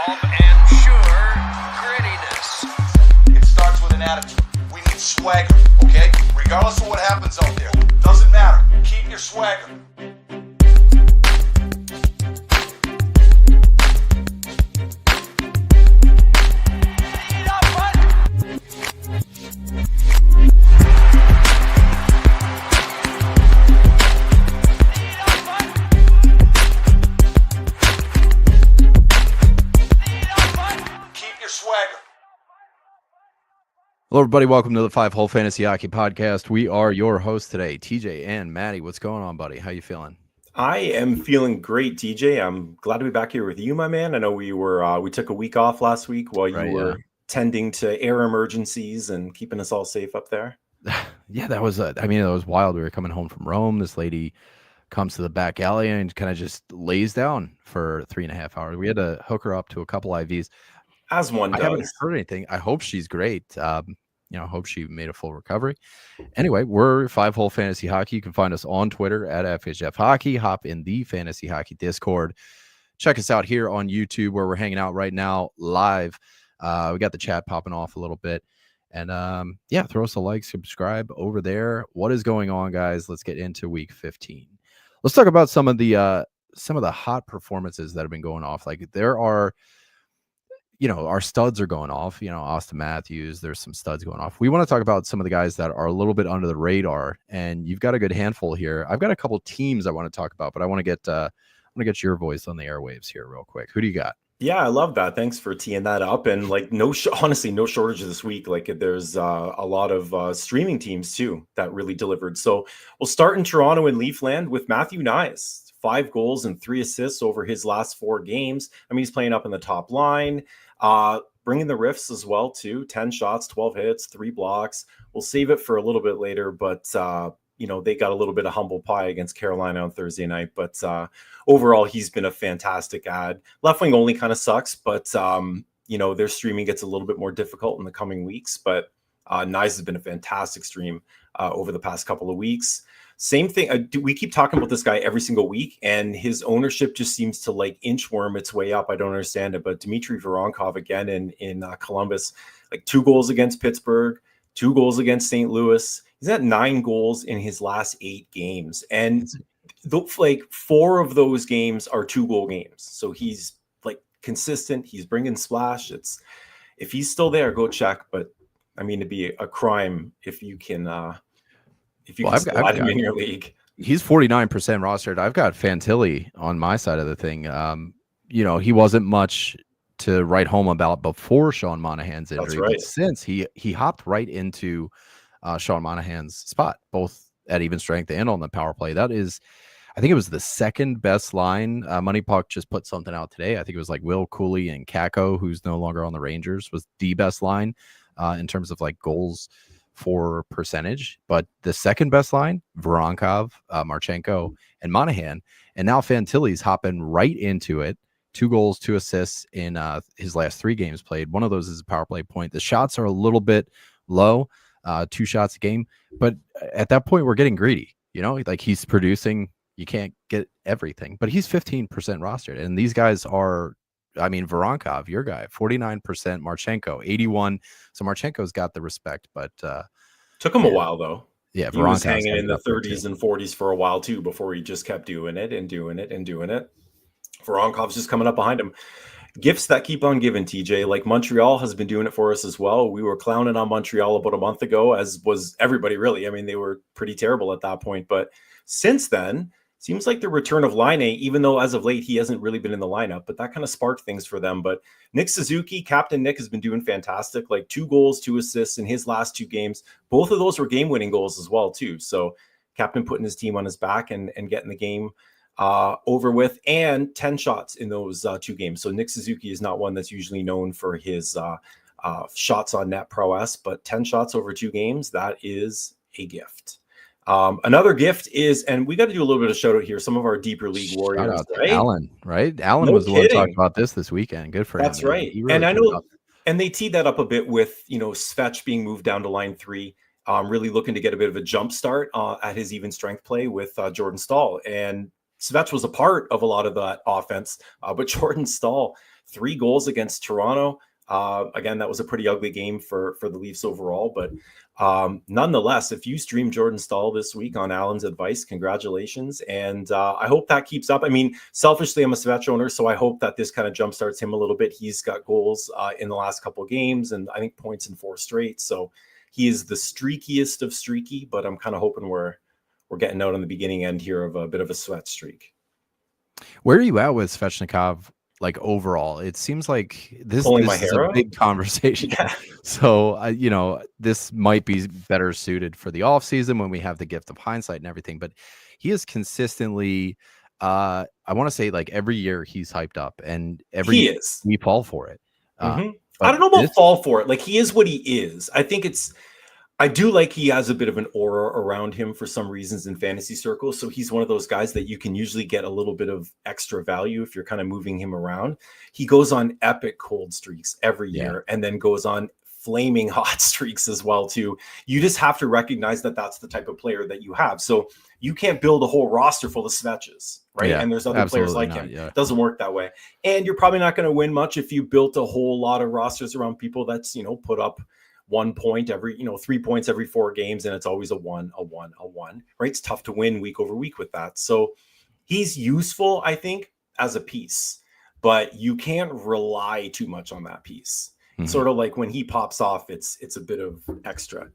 calm and sure grittiness. It starts with an attitude. We need swagger, okay? Regardless of what happens out there. Doesn't matter. Keep your swagger. Hello, everybody. Welcome to the 5-Hole Fantasy Hockey Podcast. We are your hosts today, TJ and Maddie. What's going on, buddy? How you feeling? I am feeling great, TJ. I'm glad to be back here with you, my man. I know we took a week off last week while you were tending to air emergencies and keeping us all safe up there. Yeah, that was it was wild. We were coming home from Rome. This lady comes to the back alley and kind of just lays down for 3.5 hours. We had to hook her up to a couple IVs. As one does. I haven't heard anything. I hope she's great. Hope she made a full recovery. Anyway, we're 5-Hole Fantasy Hockey. You can find us on Twitter at FHFH Hockey. Hop in the Fantasy Hockey Discord. Check us out here on YouTube where we're hanging out right now live. We got the chat popping off a little bit. And throw us a like, subscribe over there. What is going on, guys? Let's get into week 15. Let's talk about some of the hot performances that have been going off. Like there are, our studs are going off, Austin Matthews, there's some studs going off. We want to talk about some of the guys that are a little bit under the radar, and you've got a good handful here. I've got a couple teams I want to talk about, but I want to get your voice on the airwaves here real quick. Who do you got? Yeah, I love that. Thanks for teeing that up. And honestly, no shortage this week. Like there's a lot of streaming teams too that really delivered. So we'll start in Toronto and Leafland with Matthew Knies. 5 goals and 3 assists over his last 4 games. I mean, he's playing up in the top line, bringing the riffs as well too. 10 shots, 12 hits, 3 blocks. We'll save it for a little bit later, but they got a little bit of humble pie against Carolina on Thursday night. But overall, he's been a fantastic ad. Left wing only kind of sucks, but their streaming gets a little bit more difficult in the coming weeks. But Knies has been a fantastic stream over the past couple of weeks. Same thing. We keep talking about this guy every single week, and his ownership just seems to inchworm its way up. I don't understand it. But Dmitry Voronkov again in Columbus, 2 goals against Pittsburgh, 2 goals against St. Louis. He's at 9 goals in his last 8 games, and 4 of those games are 2-goal games. So he's consistent. He's bringing splash. If he's still there, go check. But I mean, it'd be a crime if you can. Slide him in your league. He's 49% rostered. I've got Fantilli on my side of the thing. He wasn't much to write home about before Sean Monahan's injury. That's right. But since he hopped right into Sean Monahan's spot, both at even strength and on the power play. That is, I think it was the second best line. Money Puck just put something out today. I think it was Will Cooley and Kako, who's no longer on the Rangers, was the best line in terms of goals for percentage, but the second best line, Voronkov, Marchenko, and Monahan, and now Fantilli's hopping right into it. 2 goals, 2 assists in his last 3 games played. One of those is a power play point. The shots are a little bit low, 2 shots a game, but at that point we're getting greedy. He's producing. You can't get everything, but he's 15% rostered, and these guys are. I mean, Voronkov, your guy, 49%, Marchenko, 81%. So Marchenko's got the respect, but took him a while though. Yeah, he was hanging in the 30s and 40s for a while too before he just kept doing it and doing it and doing it. Voronkov's just coming up behind him. Gifts that keep on giving, TJ. Montreal has been doing it for us as well. We were clowning on Montreal about a month ago, as was everybody really. I mean, they were pretty terrible at that point, but since then. Seems like the return of Line, even though as of late he hasn't really been in the lineup, but that kind of sparked things for them. But Nick Suzuki, Captain Nick, has been doing fantastic. 2 goals, 2 assists in his last 2 games. Both of those were game-winning goals as well, too. So Captain putting his team on his back and getting the game over with, and 10 shots in those 2 games. So Nick Suzuki is not one that's usually known for his shots on net prowess, but 10 shots over 2 games, that is a gift. Another gift is, and we got to do a little bit of shout out here, some of our deeper league warriors. Shout out to Alan, right? Alan was the one talking about this weekend. Good for him. That's right. Really, and I know, and they teed that up a bit with, Svetch being moved down to line 3, really looking to get a bit of a jump start at his even strength play with Jordan Staal. And Svech was a part of a lot of that offense, but Jordan Staal, 3 goals against Toronto. Again, that was a pretty ugly game for the Leafs overall, but nonetheless, if you stream Jordan Staal this week on Alan's advice, congratulations. And I hope that keeps up. I mean, selfishly, I'm a Svech owner, so I hope that this kind of jumpstarts him a little bit. He's got goals in the last couple of games, and I think points in 4 straight. So he is the streakiest of streaky, but I'm kind of hoping we're getting out on the beginning end here of a bit of a sweat streak. Where are you at with Svechnikov? Like overall, it seems like this is a big conversation. Yeah. So, this might be better suited for the offseason when we have the gift of hindsight and everything. But he is consistently, I want to say, like every year he's hyped up, and we fall for it. I don't know about fall for it. Like he is what he is. I do like he has a bit of an aura around him for some reasons in fantasy circles. So he's one of those guys that you can usually get a little bit of extra value if you're kind of moving him around. He goes on epic cold streaks every year and then goes on flaming hot streaks as well too. You just have to recognize that that's the type of player that you have. So you can't build a whole roster full of Svetches, right? Yeah, and there's other players like him. Yeah. It doesn't work that way. And you're probably not going to win much if you built a whole lot of rosters around people that's, put up 1 point every, 3 points every 4 games, and it's always a one, right? It's tough to win week over week with that. So he's useful, I think, as a piece, but you can't rely too much on that piece. Sort of like when he pops off, it's a bit of extra.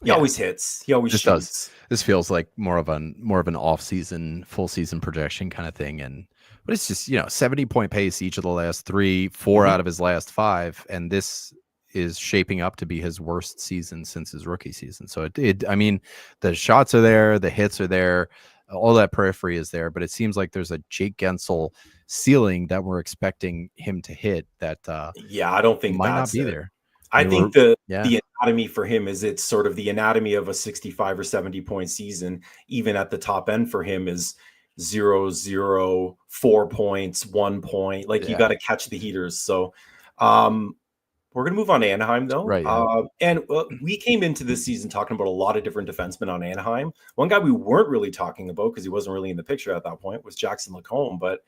He always hits. He always just shoots. does. This feels like more of an off-season, full season projection kind of thing. But it's just 70-point pace each of the last 3, 4 out of his last 5, and this is shaping up to be his worst season since his rookie season. So I mean, the shots are there, the hits are there, all that periphery is there, but it seems like there's a Jake Gensel ceiling that we're expecting him to hit that I don't think might not be there. I think the anatomy for him is it's sort of the anatomy of a 65 or 70 point season, even at the top end for him is 0, 0, 4 points, 1 point. Like you got to catch the heaters. So we're going to move on to Anaheim, though. Right. And we came into this season talking about a lot of different defensemen on Anaheim. One guy we weren't really talking about because he wasn't really in the picture at that point was Jackson Lacombe. But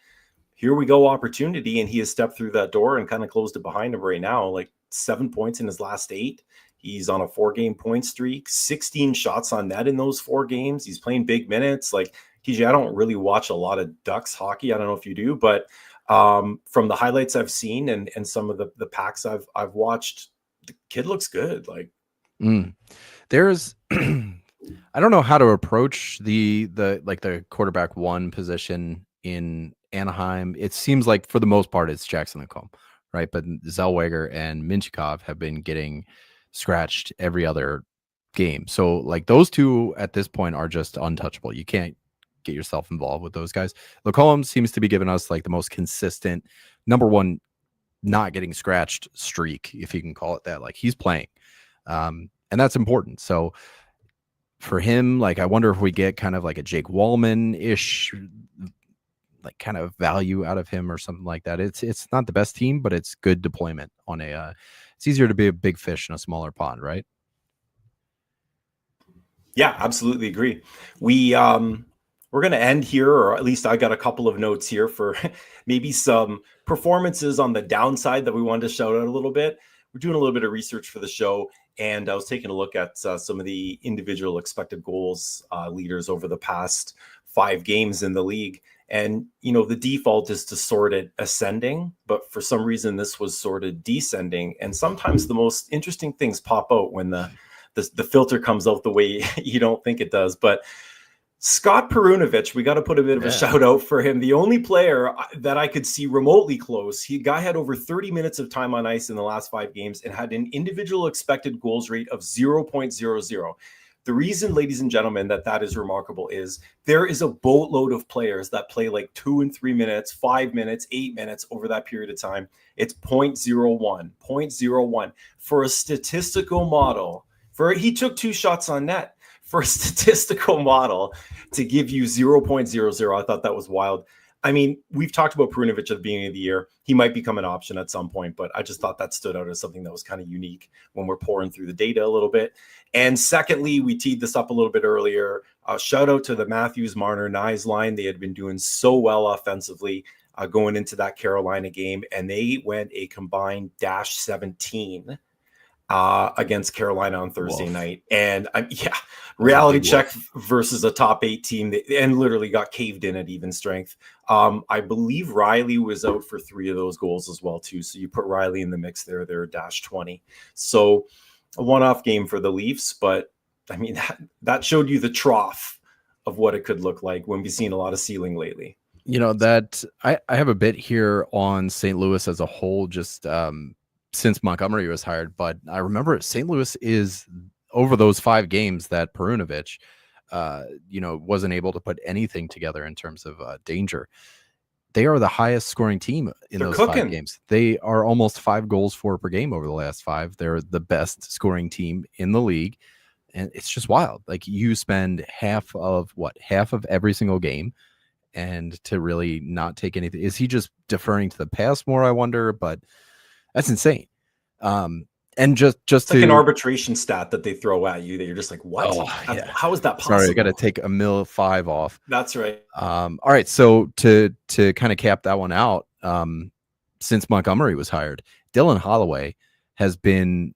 here we go, opportunity, and he has stepped through that door and kind of closed it behind him right now. Like 7 points in his last 8. He's on a 4-game point streak, 16 shots on net in those 4 games. He's playing big minutes. Like, TJ, I don't really watch a lot of Ducks hockey. I don't know if you do, but from the highlights I've seen and some of the packs I've watched, the kid looks good. Like there's I don't know how to approach the quarterback 1 position in Anaheim. It seems like for the most part it's Jackson Lacombe, right? But Zellweger and Minchikov have been getting scratched every other game. So like those 2 at this point are just untouchable. You can't get yourself involved with those guys. Lacombe seems to be giving us like the most consistent number 1 not getting scratched streak, if you can call it that. Like he's playing, and that's important. So for him, like I wonder if we get kind of like a Jake Wallman-ish like kind of value out of him or something like that. It's not the best team, but it's good deployment on it's easier to be a big fish in a smaller pond, right? Yeah, absolutely agree. We're going to end here, or at least I got a couple of notes here for maybe some performances on the downside that we wanted to shout out a little bit. We're doing a little bit of research for the show, and I was taking a look at some of the individual expected goals leaders over the past 5 games in the league. And, the default is to sort it ascending, but for some reason this was sorted descending. And sometimes the most interesting things pop out when the filter comes out the way you don't think it does. But Scott Perunovich, we got to put a bit of a shout out for him. The only player that I could see remotely close, guy had over 30 minutes of time on ice in the last 5 games and had an individual expected goals rate of 0.00. The reason, ladies and gentlemen, that is remarkable is there is a boatload of players that play like 2 and 3 minutes, 5 minutes, 8 minutes over that period of time. It's 0.01 for a statistical model. He took 2 shots on net. For a statistical model to give you 0.00, I thought that was wild. I mean, we've talked about Perunovic at the beginning of the year. He might become an option at some point, but I just thought that stood out as something that was kind of unique when we're pouring through the data a little bit. And secondly, we teed this up a little bit earlier. Shout out to the Matthews, Marner, Nyes line. They had been doing so well offensively going into that Carolina game, and they went a combined -17 against Carolina on Thursday night. And reality check versus a top 8 team and literally got caved in at even strength. I believe Riley was out for 3 of those goals as well too. So you put Riley in the mix there, they're -20. So a one-off game for the Leafs, but I mean, that showed you the trough of what it could look like when we've seen a lot of ceiling lately. You know, that I have a bit here on St. Louis as a whole, just since Montgomery was hired, but I remember St. Louis is over those 5 games that Perunovic, wasn't able to put anything together in terms of danger. They are the highest scoring team in those 5 games. They are almost 5 goals for per game over the last 5. They're the best scoring team in the league. And it's just wild. Like, you spend half of every single game, and to really not take anything. Is he just deferring to the past more, I wonder? But that's insane. And just it's like an arbitration stat that they throw at you that you're just like, what? How is that possible? Sorry, I got to take a $1.5 off. That's right. All right. So to kind of cap that one out, since Montgomery was hired, Dylan Holloway has been,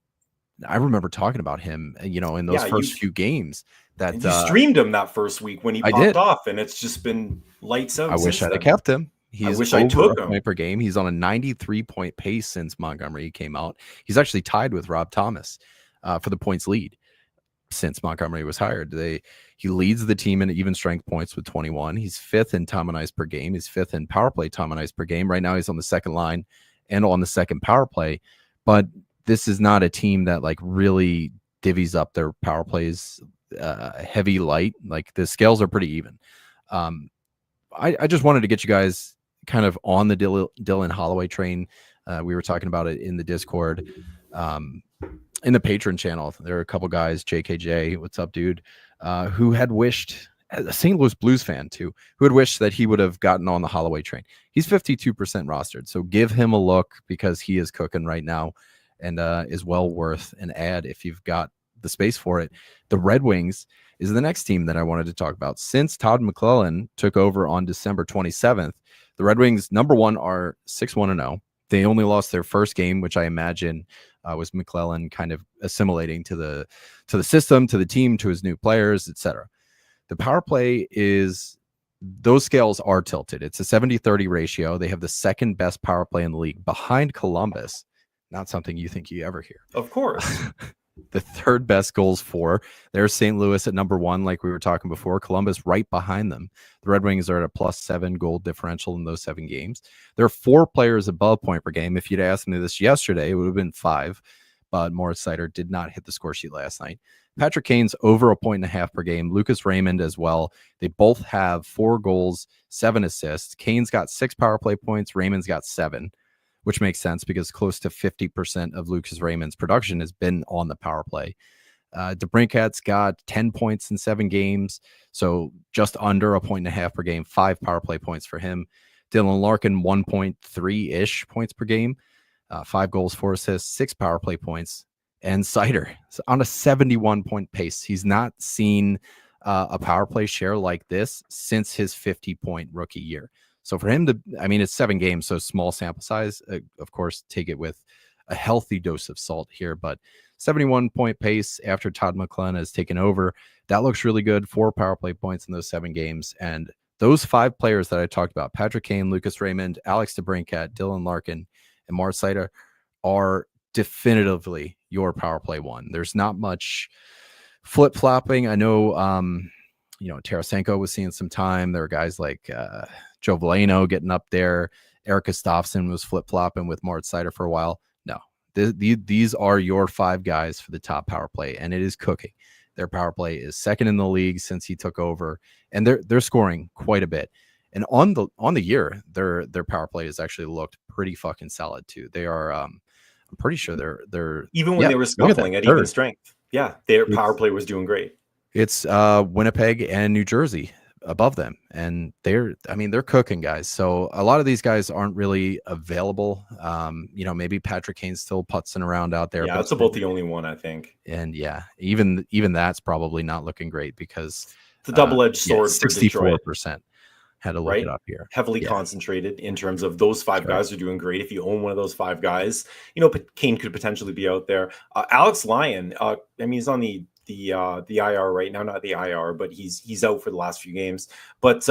I remember talking about him, in those first few games. That you streamed him that first week when he popped off, and it's just been lights out. I wish I'd have kept him. I wish I took him. Point per game. He's on a 93-point pace since Montgomery came out. He's actually tied with Rob Thomas for the points lead since Montgomery was hired. He leads the team in even strength points with 21. He's 5th in time on ice per game. He's 5th in power play time on ice per game. Right now he's on the second line and on the second power play. But this is not a team that like really divvies up their power plays heavy light. Like, the scales are pretty even. I just wanted to get you guys kind of on the Dylan Holloway train. We were talking about it in the Discord, in the patron channel. There are a couple guys, JKJ, what's up, dude, who had wished, a St. Louis Blues fan too, who had wished that he would have gotten on the Holloway train. He's 52% rostered, so give him a look because he is cooking right now and is well worth an ad if you've got the space for it. The Red Wings is the next team that I wanted to talk about. Since Todd McLellan took over on December 27th, the Red Wings, number 1, are 6-1-0. They only lost their first game, which I imagine was McLellan kind of assimilating to the system, to the team, to his new players, etc. The power play those scales are tilted. It's a 70-30 ratio. They have the second best power play in the league behind Columbus. Not something you think you ever hear. Of course. The third best goals for. There's St. Louis at number 1, like we were talking before. Columbus right behind them. The Red Wings are at a +7 goal differential in those 7 games. There are 4 players above point per game. If you'd asked me this yesterday, it would have been 5. But Moritz Seider did not hit the score sheet last night. Patrick Kane's over 1.5 per game. Lucas Raymond as well. They both have 4 goals, 7 assists. Kane's got 6 power play points. Raymond's got 7. Which makes sense because close to 50% of Lucas Raymond's production has been on the power play. DeBrincat's got 10 points in 7 games, so just under 1.5 per game, 5 power play points for him. Dylan Larkin, 1.3-ish points per game, 5 goals, 4 assists, 6 power play points. And Seider on a 71-point pace. He's not seen a power play share like this since his 50-point rookie year. So for him it's 7 games, so small sample size. Of course, take it with a healthy dose of salt here, but 71-point pace after Todd McLellan has taken over. That looks really good. 4 power play points in those 7 games. And those 5 players that I talked about, Patrick Kane, Lucas Raymond, Alex DeBrincat, Dylan Larkin, and Moritz Seider, are definitively your power play 1. There's not much flip-flopping. I know, Tarasenko was seeing some time. There are guys like Joe Veleno getting up there. Eric Gustafsson was flip-flopping with Moritz Seider for a while. No, these are your 5 guys for the top power play, and it is cooking. Their power play is second in the league since he took over, and they're scoring quite a bit. And on the year, their power play has actually looked pretty fucking solid too. They are, I'm pretty sure they're even when they were scuffling at even strength. Yeah, their power play was doing great. It's Winnipeg and New Jersey above them, and they're cooking, guys. So a lot of these guys aren't really available. Maybe Patrick Kane's still putzing around out there, Yeah, but that's about the only one, I think. and yeah, even that's probably not looking great because It's a double-edged sword for Detroit. 64%. Had to look Right? it up here. Heavily Yeah. concentrated in terms of those five That's right. guys are doing great. If you own one of those five guys, Kane could potentially be out there. Alex Lyon, he's on the IR right now, not the IR, but he's out for the last few games. But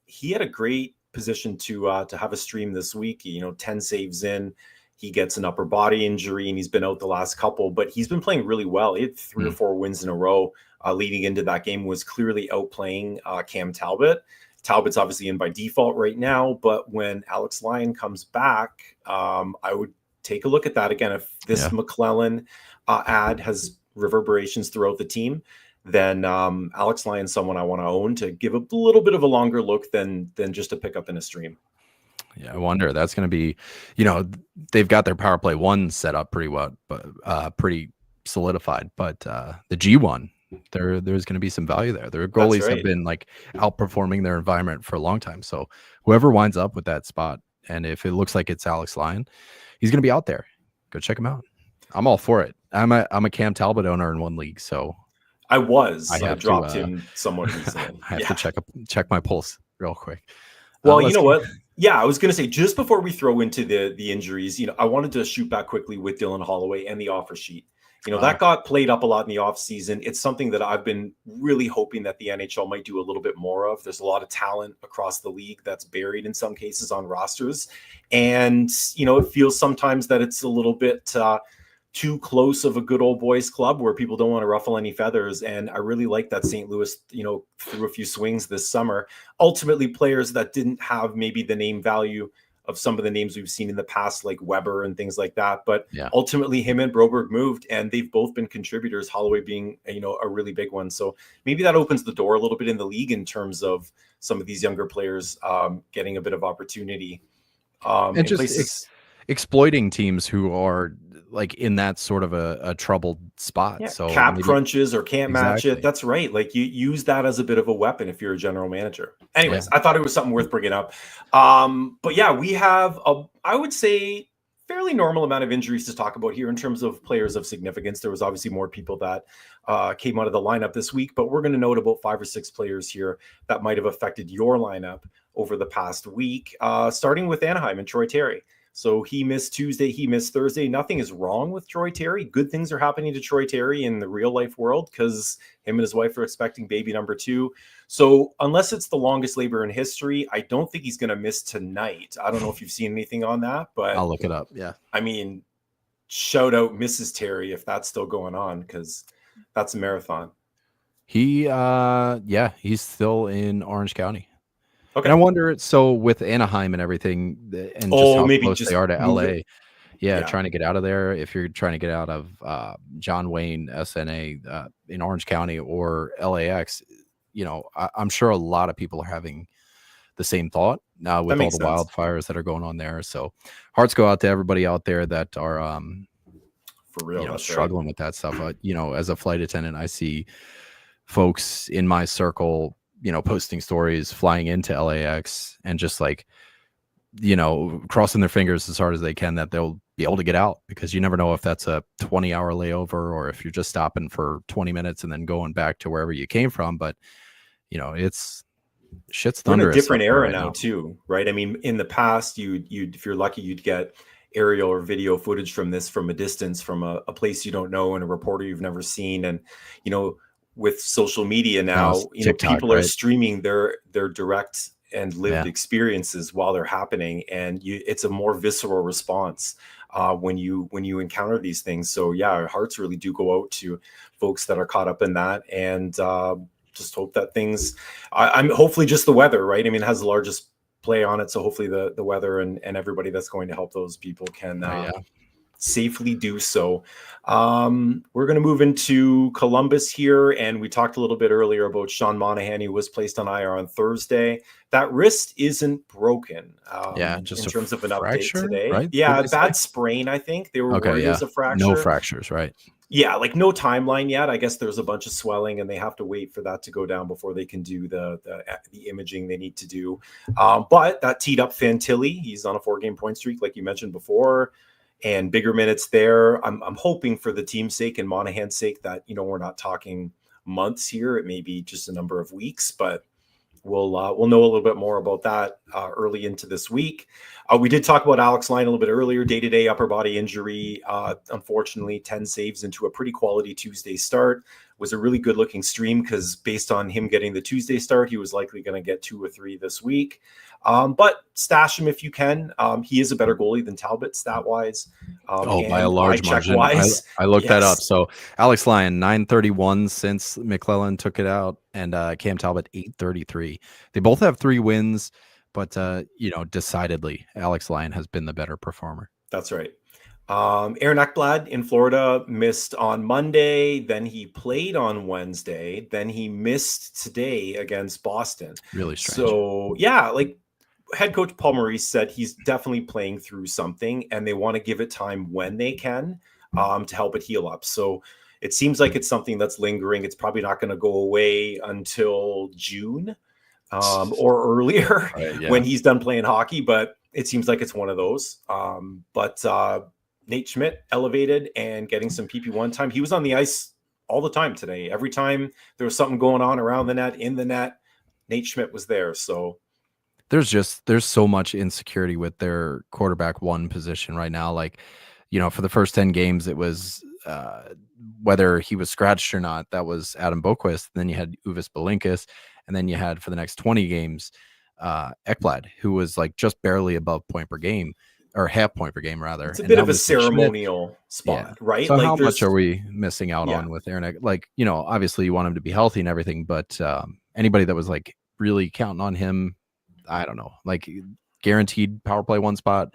he had a great position to have a stream this week. 10 saves in. He gets an upper body injury, and he's been out the last couple, but he's been playing really well. He had 3 or 4 wins in a row leading into that game, was clearly outplaying Cam Talbot. Talbot's obviously in by default right now, but when Alex Lyon comes back, I would take a look at that again. If this McClellan ad has reverberations throughout the team, then Alex Lyon's someone I want to own to give a little bit of a longer look than just a pickup in a stream. Yeah, I wonder. That's going to be, they've got their power play 1 set up pretty well, but pretty solidified. But the G1, there's going to be some value there. Their goalies have been like outperforming their environment for a long time. So whoever winds up with that spot, and if it looks like it's Alex Lyon, he's going to be out there. Go check him out. I'm all for it. I'm a Cam Talbot owner in 1 league, so I dropped him somewhat recently. I have to check my pulse real quick. Well, you know what? Yeah, I was going to say, just before we throw into the injuries, I wanted to shoot back quickly with Dylan Holloway and the offer sheet. That got played up a lot in the offseason. It's something that I've been really hoping that the NHL might do a little bit more of. There's a lot of talent across the league that's buried in some cases on rosters. And, it feels sometimes that it's a little bit too close of a good old boys club where people don't want to ruffle any feathers. And I really like that St. Louis, threw a few swings this summer. Ultimately, players that didn't have maybe the name value of some of the names we've seen in the past, like Weber and things like that. But ultimately, him and Broberg moved, and they've both been contributors, Holloway being, a really big one. So maybe that opens the door a little bit in the league in terms of some of these younger players getting a bit of opportunity. And just exploiting teams who are like in that sort of a troubled spot. So cap crunches or can't match it. That's right. Like you use that as a bit of a weapon if you're a general manager. Anyways, I thought it was something worth bringing up. But yeah, we have I would say fairly normal amount of injuries to talk about here in terms of players of significance. There was obviously more people that came out of the lineup this week, but we're going to note about 5 or 6 players here that might have affected your lineup over the past week, starting with Anaheim and Troy Terry. So he missed Tuesday, he missed Thursday. Nothing is wrong with Troy Terry. Good things are happening to Troy Terry in the real life world because him and his wife are expecting baby number 2. So unless it's the longest labor in history, I don't think he's going to miss tonight. I don't know if you've seen anything on that, but I'll look it up. Yeah. I mean, shout out Mrs. Terry if that's still going on because that's a marathon. He's still in Orange County. Okay. And I wonder, so with Anaheim and everything, and just how maybe close just they are to LA, Yeah. trying to get out of there. If you're trying to get out of John Wayne, SNA in Orange County or LAX, I'm sure a lot of people are having the same thought now with all the wildfires that are going on there. So hearts go out to everybody out there that are for real struggling with that stuff. As a flight attendant, I see folks in my circle posting stories flying into LAX and just like, crossing their fingers as hard as they can that they'll be able to get out, because you never know if that's a 20-hour layover or if you're just stopping for 20 minutes and then going back to wherever you came from. But, it's shit's thunderous. We're in a different era now too, right? I mean, in the past, you'd if you're lucky, you'd get aerial or video footage from this from a distance, from a place you don't know and a reporter you've never seen. And, with social media now, TikTok, people are streaming their direct and lived experiences while they're happening, and it's a more visceral response when you encounter these things. So yeah, our hearts really do go out to folks that are caught up in that, and just hope that things. I'm hopefully just the weather, right? I mean, it has the largest play on it, so hopefully the weather and everybody that's going to help those people can. Safely do so. We're going to move into Columbus here, and we talked a little bit earlier about Sean Monahan. He was placed on IR on Thursday. That wrist isn't broken. Just in terms of an fracture, update today. Right? Yeah, a bad sprain. I think they were worried it was a fracture. No fractures, right? Yeah, like no timeline yet. I guess there's a bunch of swelling, and they have to wait for that to go down before they can do the imaging they need to do. But that teed up Fantilli. He's on a 4-game point streak, like you mentioned before, and bigger minutes there. I'm hoping for the team's sake and Monahan's sake that we're not talking months here. It may be just a number of weeks, but we'll know a little bit more about that early into this week. We did talk about Alex Lyon a little bit earlier. Day-to-day upper body injury. Unfortunately, 10 saves into a pretty quality Tuesday start. Was a really good-looking stream because based on him getting the Tuesday start, he was likely going to get 2 or 3 this week. But stash him if you can. He is a better goalie than Talbot stat-wise. By a large margin. I looked that up. So Alex Lyon, 931 since McClellan took it out, and Cam Talbot, 833. They both have 3 wins, but decidedly Alex Lyon has been the better performer. That's right. Aaron Ekblad in Florida missed on Monday. Then he played on Wednesday. Then he missed today against Boston. Really strange. So yeah, like head coach Paul Maurice said, he's definitely playing through something, and they want to give it time when they can to help it heal up. So it seems like it's something that's lingering. It's probably not going to go away until June or earlier when he's done playing hockey. But it seems like it's one of those. But Nate Schmidt elevated and getting some PP1 time. He was on the ice all the time today. Every time there was something going on around the net, in the net, Nate Schmidt was there. So there's so much insecurity with their quarterback 1 position right now. Like, for the first 10 games, it was whether he was scratched or not. That was Adam Boquist. Then you had Uvis Belinkas, and then you had for the next 20 games, Ekblad, who was like just barely above point per game. Or half point per game, rather. It's a bit of a ceremonial spot, right? So like how much are we missing out on with Aaron? Like, obviously you want him to be healthy and everything, but anybody that was like really counting on him, I don't know, like guaranteed power play 1 spot,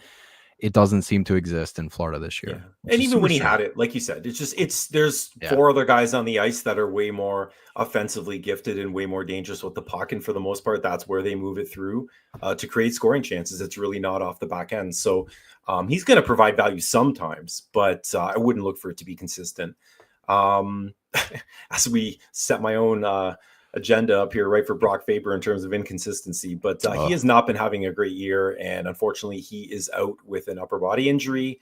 it doesn't seem to exist in Florida this year. And even when he had it, like you said, there's 4 other guys on the ice that are way more offensively gifted and way more dangerous with the puck. And for the most part, that's where they move it through to create scoring chances. It's really not off the back end. So he's going to provide value sometimes, but I wouldn't look for it to be consistent. As we set my own agenda up here, right, for Brock Faber in terms of inconsistency, but he has not been having a great year, and unfortunately he is out with an upper body injury.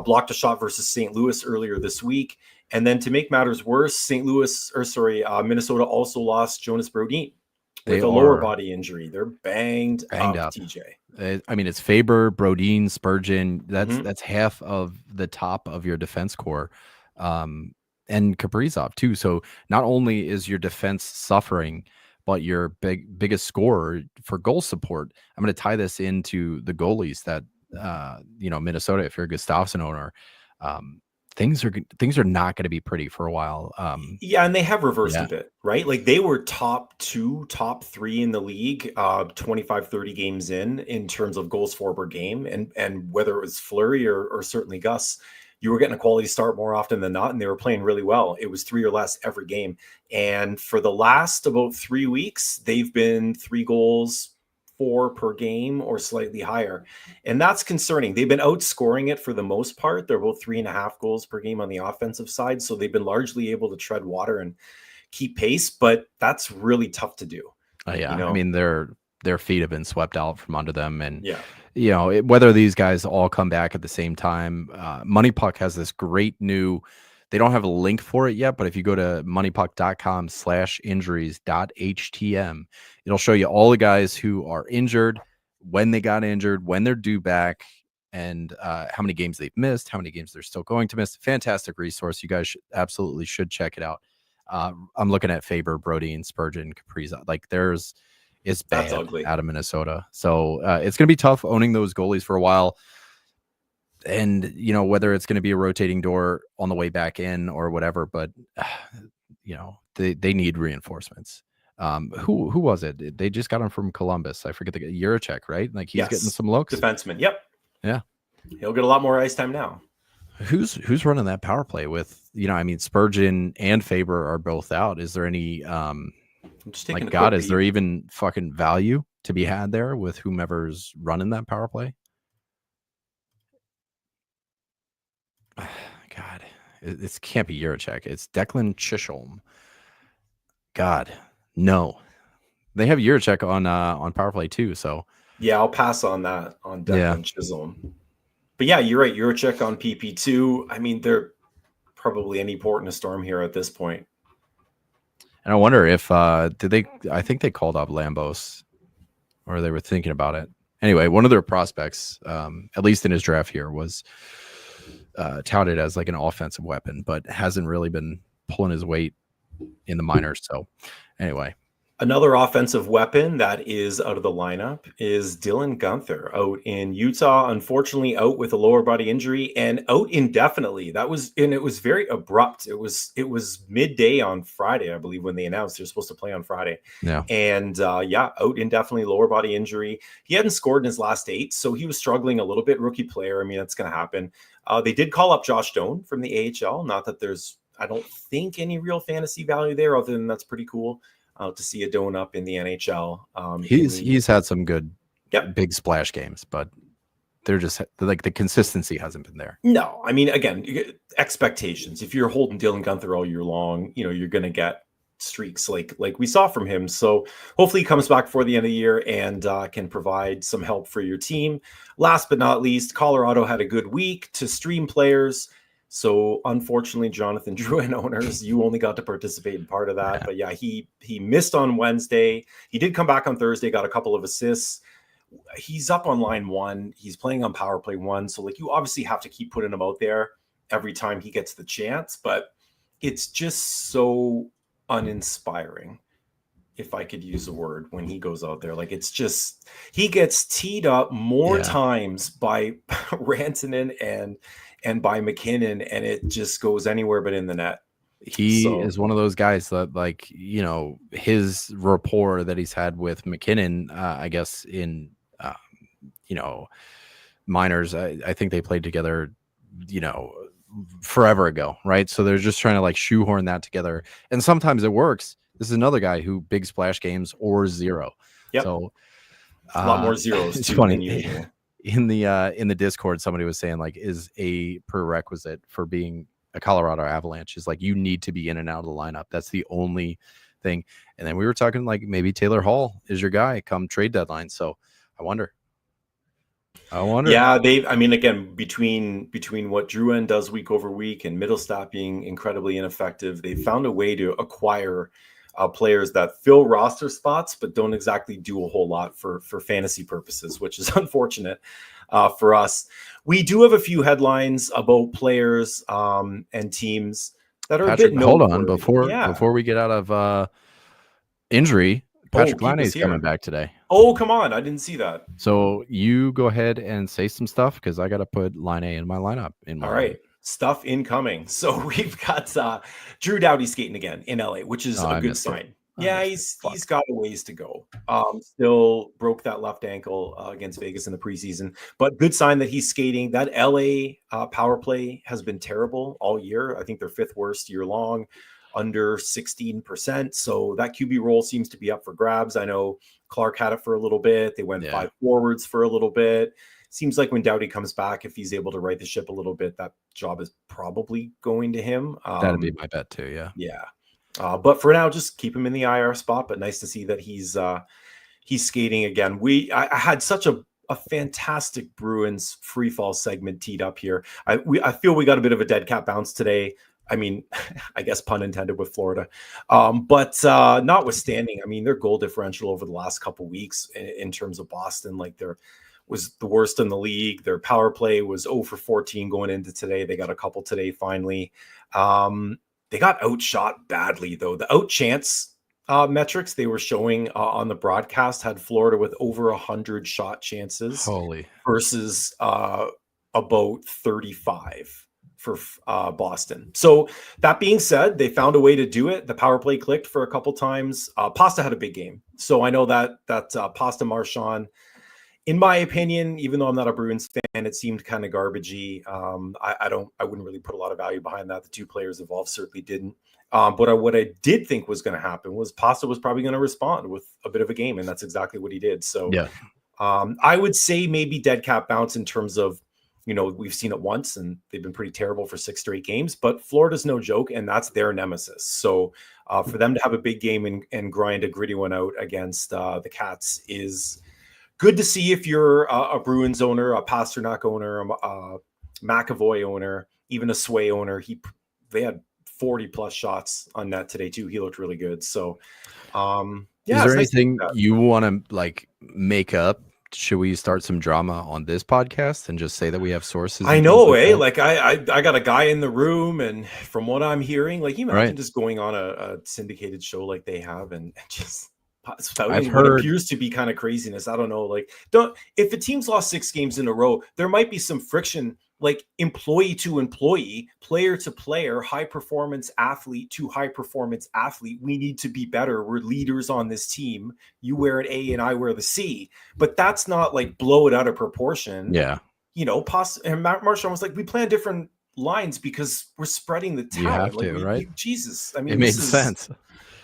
Blocked a shot versus St. Louis earlier this week, and then to make matters worse, Minnesota also lost Jonas Brodin with a lower body injury. They're banged up. TJ, I mean, it's Faber, Brodin, Spurgeon. That's half of the top of your defense core. And Kaprizov too. So not only is your defense suffering, but your biggest scorer for goal support. I'm going to tie this into the goalies that Minnesota. If you're a Gustafsson owner, things are not going to be pretty for a while. And they have reversed a bit, right? Like they were top 2, top 3 in the league, 25, 30 games in terms of goals for per game, and whether it was Fleury or certainly Gus, you were getting a quality start more often than not, and they were playing really well. It was 3 or less every game. And for the last about 3 weeks, they've been 3 goals, 4 per game or slightly higher. And that's concerning. They've been outscoring it for the most part. They're about 3.5 goals per game on the offensive side. So they've been largely able to tread water and keep pace, but that's really tough to do. I mean, their feet have been swept out from under them. And whether these guys all come back at the same time, Money Puck has this great new, they don't have a link for it yet, but if you go to moneypuck.com/injuries.htm, it'll show you all the guys who are injured, when they got injured, when they're due back, and how many games they've missed, how many games they're still going to miss. Fantastic resource. You guys absolutely should check it out. I'm looking at Faber, Brodin, Spurgeon, Kaprizov. Like it's bad out of Minnesota. So it's going to be tough owning those goalies for a while. And, whether it's going to be a rotating door on the way back in or whatever, but, they need reinforcements. Who was it? They just got him from Columbus. I forget the Juracek, right? Like he's getting some looks. Defenseman. Yep. Yeah. He'll get a lot more ice time now. Who's running that power play with, Spurgeon and Faber are both out. Is there any, like God, is there even fucking value to be had there with whomever's running that power play? God, It can't be Juracek. It's Declan Chisholm. God, no. They have Juracek on power play too. So Yeah, I'll pass on that on Declan Chisholm. But yeah, you're right. Juracek on PP2. I mean, they're probably any port in a storm here at this point. And I wonder if did they? I think they called up Lambos, or they were thinking about it. Anyway, one of their prospects, at least in his draft here, was touted as like an offensive weapon, but hasn't really been pulling his weight in the minors. So anyway. Another offensive weapon that is out of the lineup is Dylan Guenther out in Utah. Unfortunately, out with a lower body injury and out indefinitely. It was very abrupt. It was midday on Friday, I believe, when they announced they're supposed to play on Friday. Yeah. And out indefinitely, lower body injury. He hadn't scored in his last 8, so he was struggling a little bit. Rookie player. I mean, that's going to happen. They did call up Josh Doan from the AHL. Not that there's, I don't think, any real fantasy value there, other than that's pretty cool. To see a Doan up in the NHL. He's had some good big splash games, but they're just like the consistency hasn't been there. No, I mean, again, expectations. If you're holding Dylan Guenther all year long, you're going to get streaks like we saw from him. So hopefully he comes back before the end of the year and can provide some help for your team. Last but not least, Colorado had a good week to stream players. So unfortunately, Jonathan Drouin owners, you only got to participate in part of that. Yeah. But yeah, he missed on Wednesday. He did come back on Thursday, got a couple of assists. He's up on line 1. He's playing on power play 1. So like you obviously have to keep putting him out there every time he gets the chance. But it's just so uninspiring, if I could use a word, when he goes out there. Like it's just, he gets teed up more times by Rantanen and by McKinnon, and it just goes anywhere but in the net. He is one of those guys that, like, his rapport that he's had with McKinnon, I guess in, minors, I think they played together, forever ago. Right. So they're just trying to like shoehorn that together. And sometimes it works. This is another guy who big splash games or 0. Yep. So a lot more zeros. It's funny. In the Discord, somebody was saying like, is a prerequisite for being a Colorado Avalanche is like you need to be in and out of the lineup. That's the only thing. And then we were talking like maybe Taylor Hall is your guy come trade deadline. So I wonder. Yeah, again, between what Drouin does week over week and Middlestat being incredibly ineffective, they found a way to acquire players that fill roster spots, but don't exactly do a whole lot for fantasy purposes, which is unfortunate for us. We do have a few headlines about players and teams that are Patrick, a bit hold on before we get out of injury. Patrick Laine is coming back today. Oh, come on. I didn't see that. So you go ahead and say some stuff because I got to put Laine in my lineup. All right. Stuff incoming. So we've got Drew Doughty skating again in LA, which is a good sign. Yeah, he's got a ways to go. Still broke that left ankle against Vegas in the preseason, but good sign that he's skating. That LA power play has been terrible all year. I think they're 5th worst year long, under 16%. So that QB role seems to be up for grabs. I know Clark had it for a little bit. They went 5 forwards for a little bit. Seems like when Doughty comes back, if he's able to right the ship a little bit, that job is probably going to him. That'd be my bet too. Yeah. Yeah. But for now, just keep him in the IR spot. But nice to see that he's skating again. I had such a fantastic Bruins free fall segment teed up here. I feel we got a bit of a dead cat bounce today. I mean, I guess pun intended with Florida. But notwithstanding, I mean, their goal differential over the last couple weeks in terms of Boston, like was the worst in the league. Their power play was 0 for 14 going into today. They got a couple today finally. They got outshot badly, though. The outchance metrics they were showing on the broadcast had Florida with over 100 shot chances versus about 35 for Boston. So that being said, they found a way to do it. The power play clicked for a couple times. Pasta had a big game. So I know that Pasta Marchand, in my opinion, even though I'm not a Bruins fan, it seemed kind of garbagey. I wouldn't really put a lot of value behind that. The 2 players involved certainly didn't. But what I did think was going to happen was Pasta was probably going to respond with a bit of a game, and that's exactly what he did. So I would say maybe dead cat bounce in terms of we've seen it once, and they've been pretty terrible for 6 straight games. But Florida's no joke, and that's their nemesis. So for them to have a big game and grind a gritty one out against the Cats is good to see. If you're a Bruins owner, a Pasternak owner, a McAvoy owner, even a Sway owner, they had 40 plus shots on net today too. He looked really good. So is there anything you want to like make up? Should we start some drama on this podcast and just say that we have sources? I know, like I got a guy in the room, and from what I'm hearing, like, you imagine just going on a syndicated show like they have and just spouting what appears to be kind of craziness. I don't know. Like, if a team's lost 6 games in a row, there might be some friction, like employee to employee, player to player, high performance athlete to high performance athlete. We need to be better. We're leaders on this team. You wear an A and I wear the C, but that's not like blow it out of proportion. Yeah. And Marshall was like, we plan different lines because we're spreading the talent. You have to, right? Jesus. I mean, it made sense.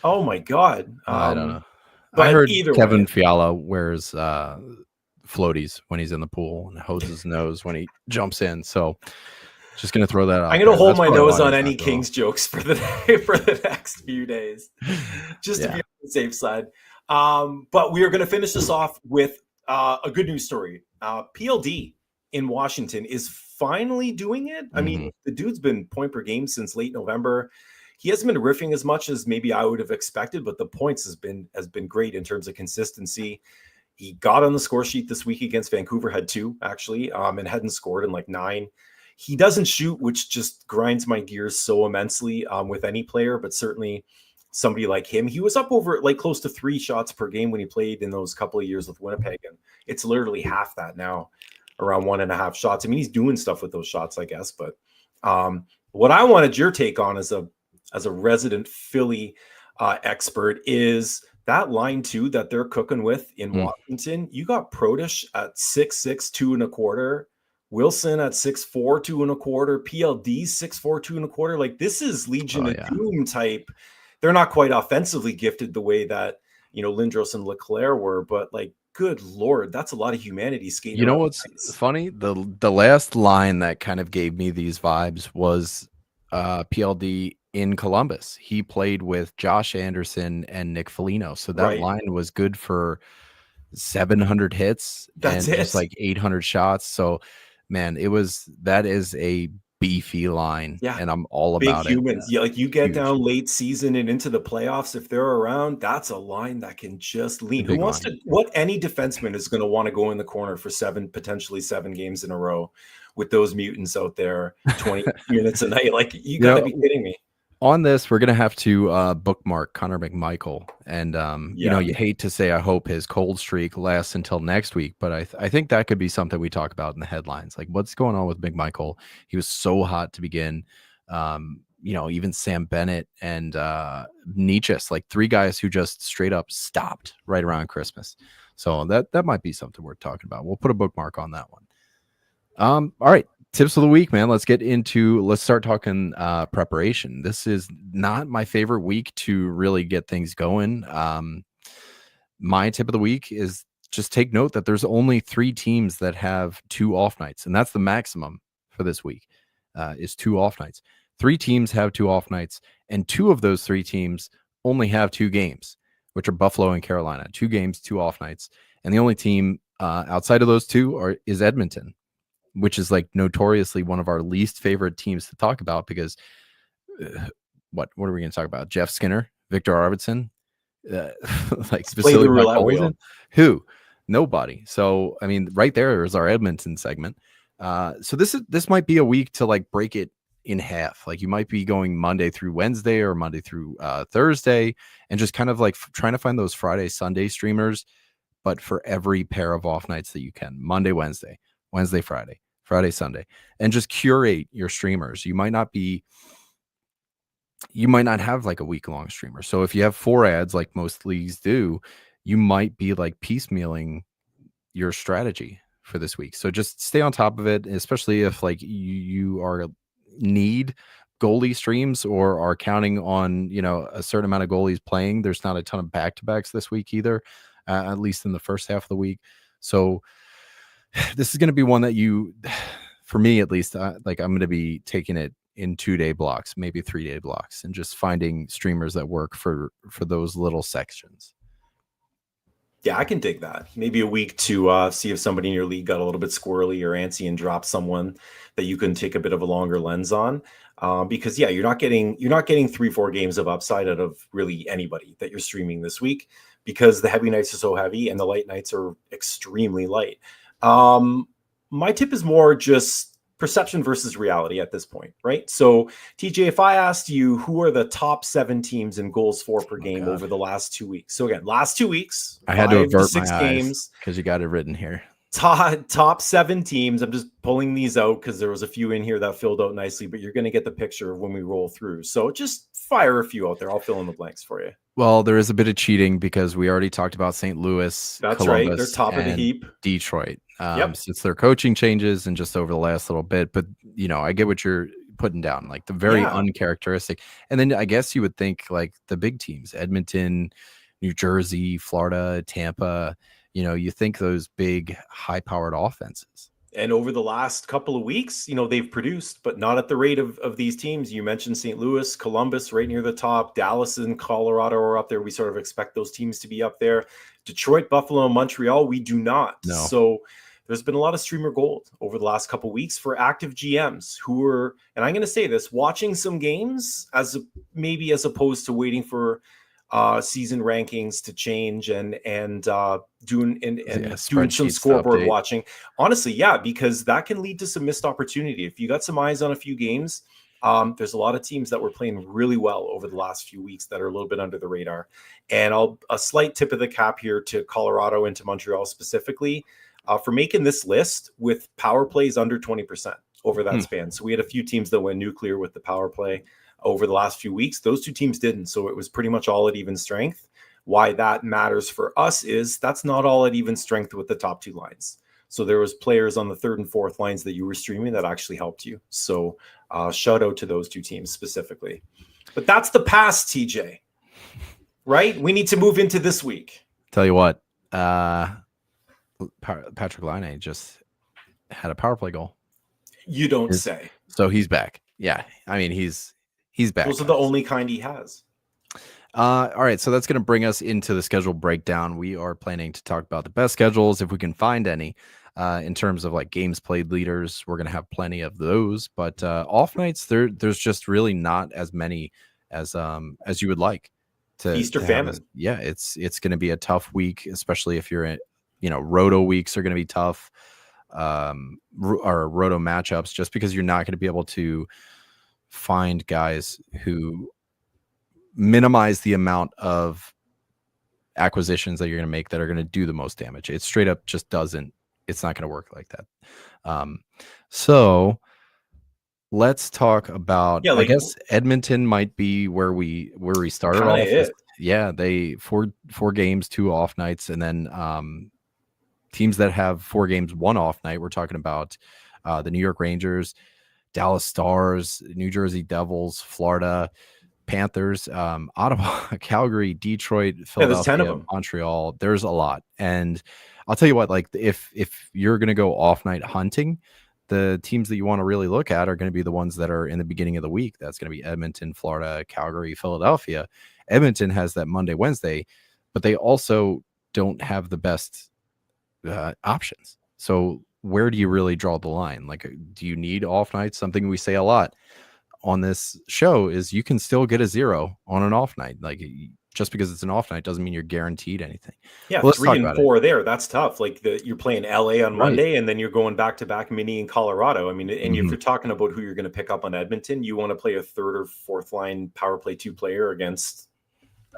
Oh my God. I don't know. But I heard Kevin Fiala wears floaties when he's in the pool and holds his nose when he jumps in. So just going to throw that out. I'm going to hold my nose on any Kings jokes for the next few days, just to be on the safe side. But we are going to finish this off with a good news story. PLD in Washington is finally doing it. I mean, the dude's been point per game since late November. He hasn't been riffing as much as maybe I would have expected, but the points has been great in terms of consistency. He got on the score sheet this week against Vancouver, had 2 actually, and hadn't scored in like 9. He doesn't shoot, which just grinds my gears so immensely with any player, but certainly somebody like him. He was up over like close to 3 shots per game when he played in those couple of years with Winnipeg, and it's literally half that now, around 1.5 shots. I mean, he's doing stuff with those shots, I guess. But what I wanted your take on as a resident Philly expert is that line 2 that they're cooking with in Washington. You got Prodish at 6'6", 2 1/4, Wilson at 6'4", 2 1/4, PLD 6'4", 2 1/4. Like, this is Legion of Doom type. They're not quite offensively gifted the way that Lindros and Leclerc were, but like, good Lord, that's a lot of humanity skating. You know what's funny? The last line that kind of gave me these vibes was PLD in Columbus. He played with Josh Anderson and Nick Foligno. So that line was good for 700 hits and just like 800 shots. So, man, that is a beefy line. Yeah. And I'm all about big humans. Yeah, like you get down late season and into the playoffs, if they're around, that's a line that can just lean. What any defenseman is going to want to go in the corner for potentially 7 games in a row with those mutants out there, 20 minutes a night. Like, you gotta be kidding me. On this, we're gonna have to bookmark Connor McMichael, and you hate to say I hope his cold streak lasts until next week, but I think that could be something we talk about in the headlines. Like, what's going on with McMichael? He was so hot to begin. Even Sam Bennett and Nietzsche's, like 3 guys who just straight up stopped right around Christmas. So that might be something worth talking about. We'll put a bookmark on that one. All right. Tips of the week, man. Let's start talking preparation. This is not my favorite week to really get things going. My tip of the week is just take note that there's only 3 teams that have 2 off nights, and that's the maximum for this week, is 2 off nights. 3 teams have 2 off nights, and 2 of those 3 teams only have 2 games, which are Buffalo and Carolina. 2 games, 2 off nights. And the only team outside of those 2 is Edmonton, which is like notoriously one of our least favorite teams to talk about because what are we going to talk about? Jeff Skinner, Victor Arvidsson, like specifically who? Nobody. So, I mean, right there is our Edmonton segment. So this might be a week to like break it in half. Like, you might be going Monday through Wednesday or Monday through Thursday, and just kind of like trying to find those Friday, Sunday streamers, but for every pair of off nights that you can. Monday, Wednesday, Friday, Friday, Sunday, and just curate your streamers. You might not have like a week-long streamer. So if you have 4 ads, like most leagues do, you might be like piecemealing your strategy for this week. So just stay on top of it, especially if like you need goalie streams or are counting on, a certain amount of goalies playing. There's not a ton of back-to-backs this week either, at least in the first half of the week. So this is going to be one that for me at least, like I'm going to be taking it in 2-day blocks, maybe 3-day blocks, and just finding streamers that work for those little sections. Yeah, I can dig that. Maybe a week to see if somebody in your league got a little bit squirrely or antsy and dropped someone that you can take a bit of a longer lens on. Because yeah, you're not getting 3-4 games of upside out of really anybody that you're streaming this week, because the heavy nights are so heavy and the light nights are extremely light. My tip is more just perception versus reality at this point, right? So, TJ, if I asked you who are the top 7 teams in goals for per game over the last 2 weeks. So again, last 2 weeks, I had to 5 to avert 6 my games because you got it written here. Top 7 teams. I'm just pulling these out because there was a few in here that filled out nicely, but you're going to get the picture of when we roll through. So just fire a few out there. I'll fill in the blanks for you. Well, there is a bit of cheating because we already talked about St. Louis. That's Columbus, right. They're top of the heap. Detroit. Yep. Since their coaching changes and just over the last little bit, but I get what you're putting down, like the very uncharacteristic. And then I guess you would think like the big teams, Edmonton, New Jersey, Florida, Tampa, you think those big high-powered offenses. And over the last couple of weeks, they've produced, but not at the rate of these teams. You mentioned St. Louis, Columbus right near the top. Dallas and Colorado are up there. We sort of expect those teams to be up there. Detroit, Buffalo, Montreal, we do not. No. So there's been a lot of streamer gold over the last couple of weeks for active GMs who are, and I'm going to say this, watching some games maybe as opposed to waiting for season rankings to change and doing some scoreboard update. watching. Honestly, yeah, because that can lead to some missed opportunity. If you got some eyes on a few games, there's a lot of teams that were playing really well over the last few weeks that are a little bit under the radar. And a slight tip of the cap here to Colorado and to Montreal specifically for making this list with power plays under 20% over that span. So we had a few teams that went nuclear with the power play over the last few weeks. Those 2 teams didn't. So it was pretty much all at even strength. Why that matters for us is that's not all at even strength with the top 2 lines. So there was players on the 3rd and 4th lines that you were streaming that actually helped you. So shout out to those 2 teams specifically. But that's the past, TJ, right? We need to move into this week. Tell you what, Patrick Laine just had a power play goal. You don't say. So he's back. Yeah. I mean, he's back. Those are the only kind he has. All right, so that's going to bring us into the schedule breakdown. We are planning to talk about the best schedules if we can find any. In terms of like games played leaders, we're going to have plenty of those. But off nights, there's just really not as many as you would like. Feast or famine. Yeah, it's going to be a tough week, especially if you're in. Roto weeks are going to be tough. Or roto matchups, just because you're not going to be able to find guys who minimize the amount of acquisitions that you're going to make that are going to do the most damage. It straight up just doesn't. It's not going to work like that. So let's talk about. I guess Edmonton might be where we started off. Yeah, they four games, 2 off nights, and then teams that have 4 games, 1 off night. We're talking about the New York Rangers, Dallas Stars, New Jersey Devils, Florida Panthers, Ottawa, Calgary, Detroit, Philadelphia, Montreal. There's a lot. And I'll tell you what, like if you're going to go off night hunting, the teams that you want to really look at are going to be the ones that are in the beginning of the week. That's going to be Edmonton, Florida, Calgary, Philadelphia. Edmonton has that Monday, Wednesday, but they also don't have the best options. So where do you really draw the line? Like, do you need off nights? Something we say a lot on this show is you can still get a 0 on an off night. Like, just because it's an off night doesn't mean you're guaranteed anything. Yeah, well, 3 and 4 there. That's tough. Like you're playing LA on Monday, and then you're going back to back Mini in Colorado. I mean, and if you're talking about who you're going to pick up on Edmonton, you want to play a 3rd or 4th line power play 2 player against,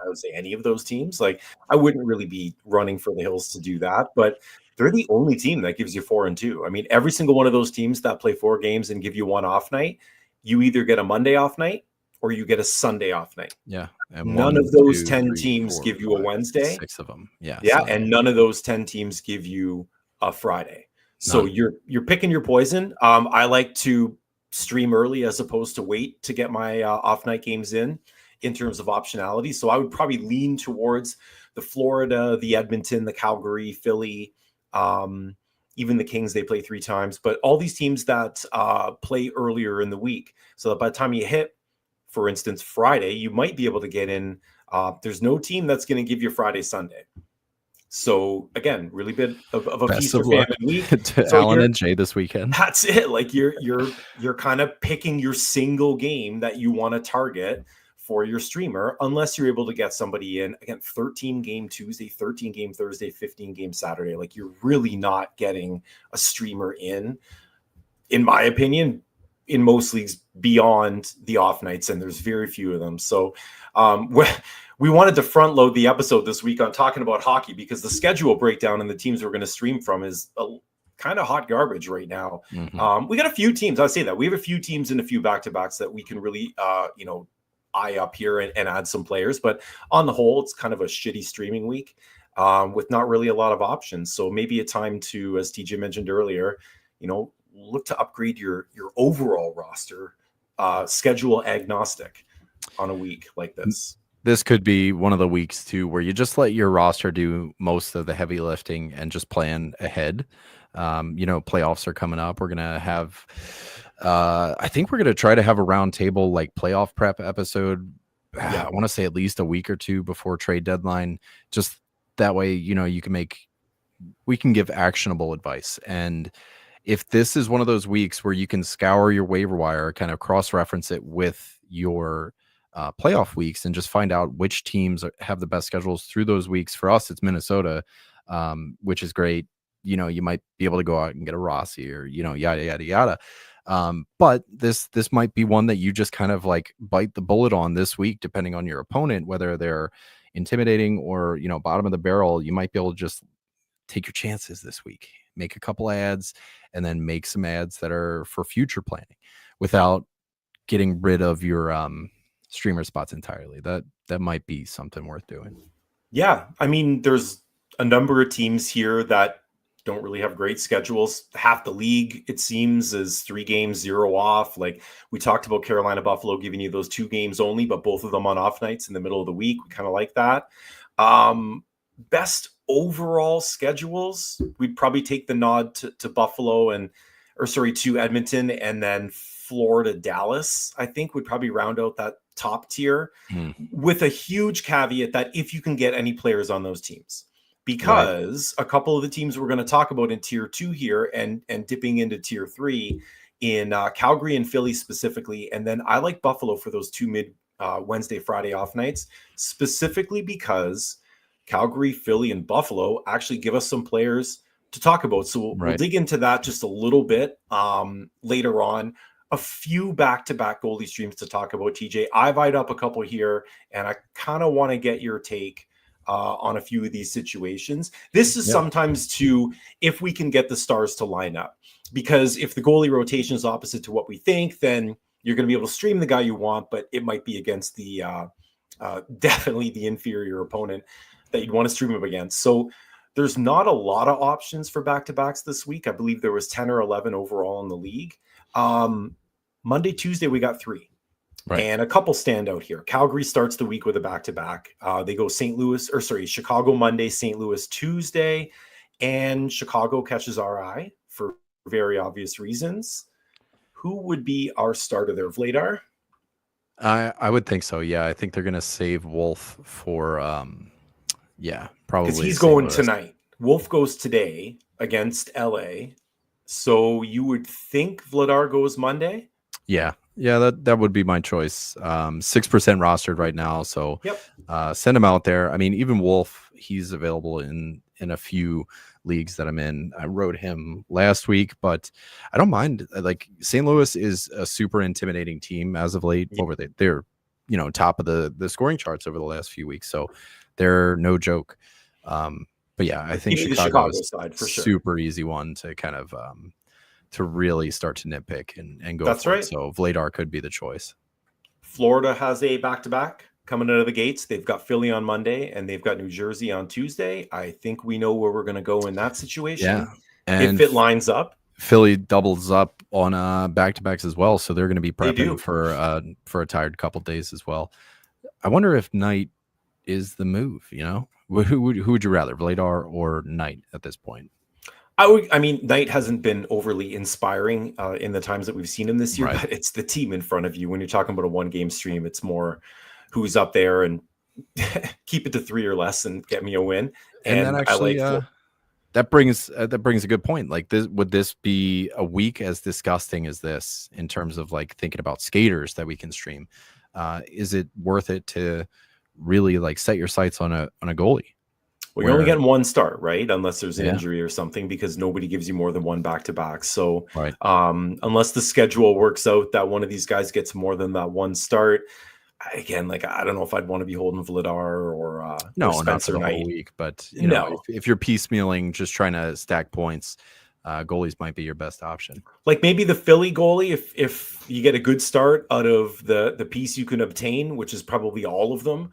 I would say, any of those teams. Like, I wouldn't really be running for the hills to do that, but they're the only team that gives you 4 and 2. I mean, every single one of those teams that play 4 games and give you 1 off night, you either get a Monday off night or you get a Sunday off night. Yeah. And none of those 10 teams give you a Wednesday. 6 of them. Yeah. Yeah. So. And none of those 10 teams give you a Friday. So you're picking your poison. I like to stream early as opposed to wait to get my off night games in terms of optionality. So I would probably lean towards the Florida, the Edmonton, the Calgary, Philly, Even the Kings, they play 3 times, but all these teams that play earlier in the week, so that by the time you hit, for instance, Friday, you might be able to get in. There's no team that's going to give you Friday, Sunday. So again, really bit of a Best feast of or luck famine week. to So Alan and Jay this weekend. that's it. Like you're kind of picking your single game that you want to target for your streamer, unless you're able to get somebody in. Again, 13 game Tuesday, 13 game Thursday, 15 game Saturday. Like you're really not getting a streamer in my opinion, in most leagues beyond the off nights, and there's very few of them. So we wanted to front load the episode this week on talking about hockey, because the schedule breakdown and the teams we're going to stream from is kind of hot garbage right now. We got a few teams. I'll say that we have a few teams and a few back-to-backs that we can really eye up here and add some players, but on the whole, it's kind of a shitty streaming week with not really a lot of options. So maybe a time to, as TJ mentioned earlier, look to upgrade your overall roster, schedule agnostic on a week like this. This could be one of the weeks too where you just let your roster do most of the heavy lifting and just plan ahead. Playoffs are coming up. We're gonna have I think we're gonna try to have a round table like playoff prep episode. I want to say at least a week or two before trade deadline. Just that way, we can give actionable advice. And if this is one of those weeks where you can scour your waiver wire, kind of cross-reference it with your playoff weeks and just find out which teams have the best schedules through those weeks. For us, it's Minnesota, which is great. You might be able to go out and get a Rossi or, yada, yada, yada. But this might be one that you just kind of like bite the bullet on this week, depending on your opponent, whether they're intimidating or, bottom of the barrel. You might be able to just take your chances this week, make a couple ads, and then make some ads that are for future planning without getting rid of your streamer spots entirely. That might be something worth doing. Yeah. I mean, there's a number of teams here that don't really have great schedules. Half the league, it seems, is 3 games, 0 off. Like we talked about Carolina Buffalo giving you those 2 games only, but both of them on off nights in the middle of the week. We kind of like that. Best overall schedules, we'd probably take the nod to Buffalo to Edmonton, and then Florida, Dallas, I think would probably round out that top tier with a huge caveat that if you can get any players on those teams, because a couple of the teams we're going to talk about in tier 2 here and dipping into tier 3 in Calgary and Philly specifically. And then I like Buffalo for those 2 mid Wednesday, Friday off nights, specifically because Calgary, Philly, and Buffalo actually give us some players to talk about. So we'll dig into that just a little bit later on. A few back-to-back goalie streams to talk about, TJ. I've eyed up a couple here, and I kind of want to get your take on a few of these situations. This is sometimes if we can get the stars to line up, because if the goalie rotation is opposite to what we think, then you're going to be able to stream the guy you want, but it might be against the definitely the inferior opponent that you'd want to stream him against. So there's not a lot of options for back-to-backs this week. I believe there was 10 or 11 overall in the league. Monday, Tuesday, we got 3. And a couple stand out here. Calgary starts the week with a back-to-back. They go Chicago Monday, St. Louis Tuesday, and Chicago catches our eye for very obvious reasons. Who would be our starter there, Vladar? I would think so. Yeah, I think they're going to save Wolf for probably because he's going tonight. Wolf goes today against LA. So you would think Vladar goes Monday? Yeah, that would be my choice. 6% rostered right now, so send him out there. I mean, even Wolf, he's available in a few leagues that I'm in. I wrote him last week, but I don't mind. Like St. Louis is a super intimidating team as of late. They're top of the scoring charts over the last few weeks, so they're no joke. But yeah, I think Chicago side for sure. Super easy one to kind of to really start to nitpick and go. That's for it. So Vladar could be the choice. Florida has a back-to-back coming out of the gates. They've got Philly on Monday and they've got New Jersey on Tuesday. I think we know where we're going to go in that situation. Yeah, and if it lines up. Philly doubles up on back-to-backs as well, so they're going to be prepping for a tired couple days as well. I wonder if Knight is the move. Who would you rather, Vladar or Knight at this point? I mean, Knight hasn't been overly inspiring in the times that we've seen him this year, Right. but it's the team in front of you. When you're talking about a 1-game stream, it's more who's up there and keep it to 3 or less and get me a win. And that And I actually, like that brings a good point. Like, would this be a week as disgusting as this in terms of like thinking about skaters that we can stream? Is it worth it to really like set your sights on a goalie? well, you're only getting one start, right? Unless there's an Yeah. injury or something, because nobody gives you more than one back-to-back. So Right. unless the schedule works out that one of these guys gets more than that one start, again, like I don't know if I'd want to be holding Vladar or No, or not for Spencer the whole Knight. week, but you know, No. if you're piecemealing, just trying to stack points, goalies might be your best option. Like maybe the Philly goalie, if you get a good start out of the piece you can obtain, which is probably all of them.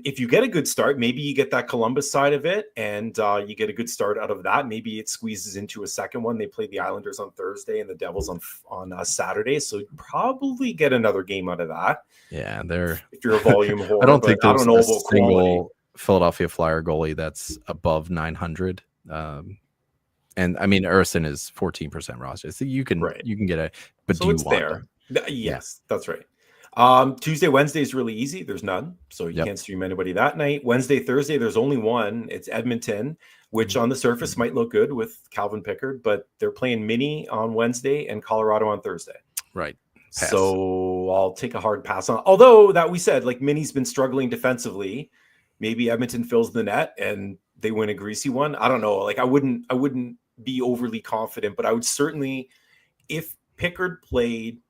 If you get a good start, maybe you get that Columbus side of it, and you get a good start out of that. Maybe it squeezes into a second one. They play the Islanders on Thursday and the Devils on Saturday, so you probably get another game out of that. Yeah, they're. If you're a volume whore, I don't think I there's don't know a about single quality. Philadelphia Flyer goalie that's above 900. And I mean, Urson is 14% roster, so you can get a. But So do you it's want there. them? Yes, that's right. Tuesday, Wednesday is really easy. There's none, so you can't stream anybody that night. Wednesday, Thursday, there's only one. It's Edmonton, which on the surface might look good with Calvin Pickard, but they're playing Mini on Wednesday and Colorado on Thursday. Right. Pass. So I'll take a hard pass on. Although that we said, like Mini's been struggling defensively. Maybe Edmonton fills the net and they win a greasy one. I don't know. Like I wouldn't be overly confident, but I would certainly, if Pickard played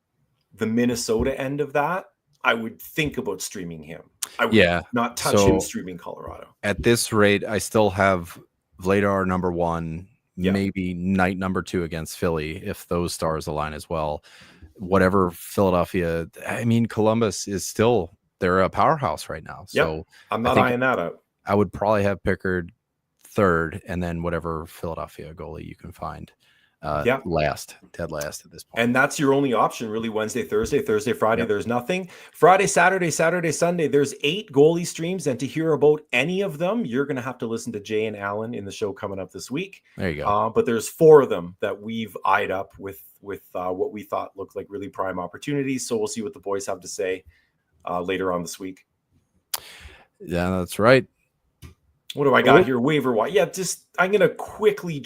the Minnesota end of that, I would think about streaming him. I would not touch him streaming Colorado. At this rate, I still have Vladar number 1, maybe Knight number 2 against Philly if those stars align as well. Whatever Philadelphia, I mean, Columbus is still, they're a powerhouse right now. So I'm not eyeing that up. I would probably have Pickard third, and then whatever Philadelphia goalie you can find dead last at this point. And that's your only option, really. Wednesday, Thursday, Friday, there's nothing. Friday, Saturday, Sunday, there's 8 goalie streams, and to hear about any of them, you're going to have to listen to Jay and Alan in the show coming up this week. There you go. But there's 4 of them that we've eyed up with what we thought looked like really prime opportunities. So we'll see what the boys have to say later on this week. Yeah, that's right. What do I got here? Waiver wire. Yeah, I'm going to quickly